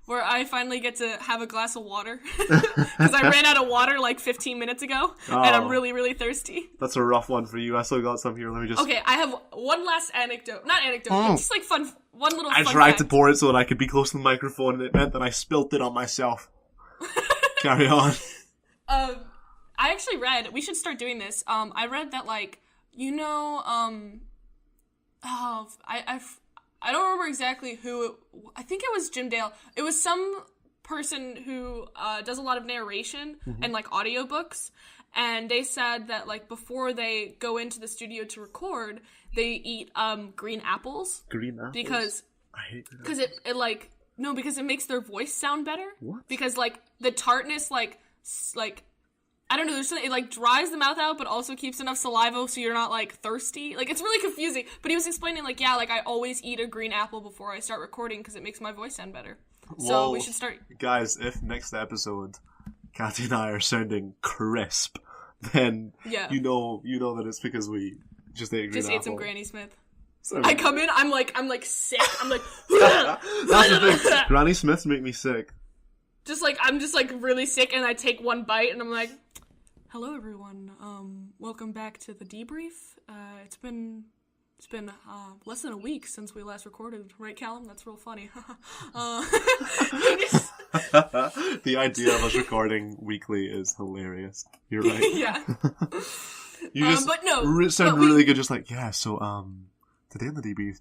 Where I finally get to have a glass of water because I ran out of water like 15 minutes ago, and I'm really, really thirsty. That's a rough one for you. I still got some here. Let me just. Okay, I have one last anecdote. Not anecdote, but just like fun. One little. I tried to pour it so that I could be close to the microphone, and it meant that I spilt it on myself. Carry on. I actually read, we should start doing this. I read that, like, I don't remember exactly who, I think it was Jim Dale. It was some person who does a lot of narration and, like, audiobooks. And they said that, like, before they go into the studio to record, they eat green apples. Green apples? Because I hate that. Because it, like, no, because it makes their voice sound better. What? Because, like, the tartness, like, I don't know, there's something, it, like, dries the mouth out, but also keeps enough saliva so you're not, like, thirsty. Like, it's really confusing. But he was explaining, like, yeah, like, I always eat a green apple before I start recording because it makes my voice sound better. So we should start. Guys, if next episode, Kathy and I are sounding crisp, then you know that it's because we just ate a green apple. Ate some Granny Smith. I come in, I'm like sick. I'm like, that's the thing. Granny Smiths make me sick. I'm just like really sick, and I take one bite, and I'm like, hello everyone, welcome back to the debrief. It's been less than a week since we last recorded, right, Calum? That's real funny. The idea of us recording weekly is hilarious. You're right. Yeah. You just but no, sound but really good, just like, yeah, so, today on the debrief,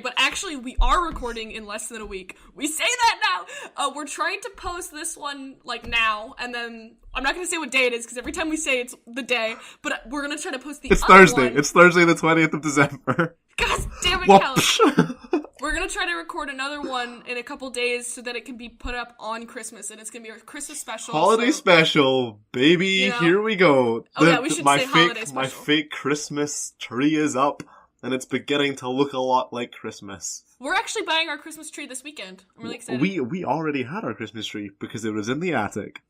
but actually we are recording in less than a week. We say that now. We're trying to post this one, like, now, and then, I'm not gonna say what day it is, because every time we say it's the day, but we're gonna try to post the It's other Thursday. one. It's Thursday the 20th of December. God damn it, Calum. We're gonna try to record another one in a couple days so that it can be put up on Christmas, and it's gonna be our Christmas special. Holiday special, baby, You know? Here we go. We should say holiday special. My fake Christmas tree is up, and it's beginning to look a lot like Christmas. We're actually buying our Christmas tree this weekend. I'm really excited. We already had our Christmas tree because it was in the attic.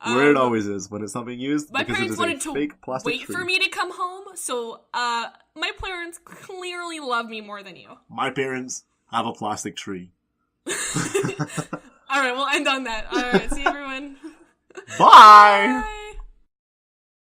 Where it always is when it's not being used. My because parents it is wanted a fake plastic wait tree. for me to come home, so my parents clearly love me more than you. My parents have a plastic tree. Alright, we'll end on that. Alright, see you everyone. Bye! Bye!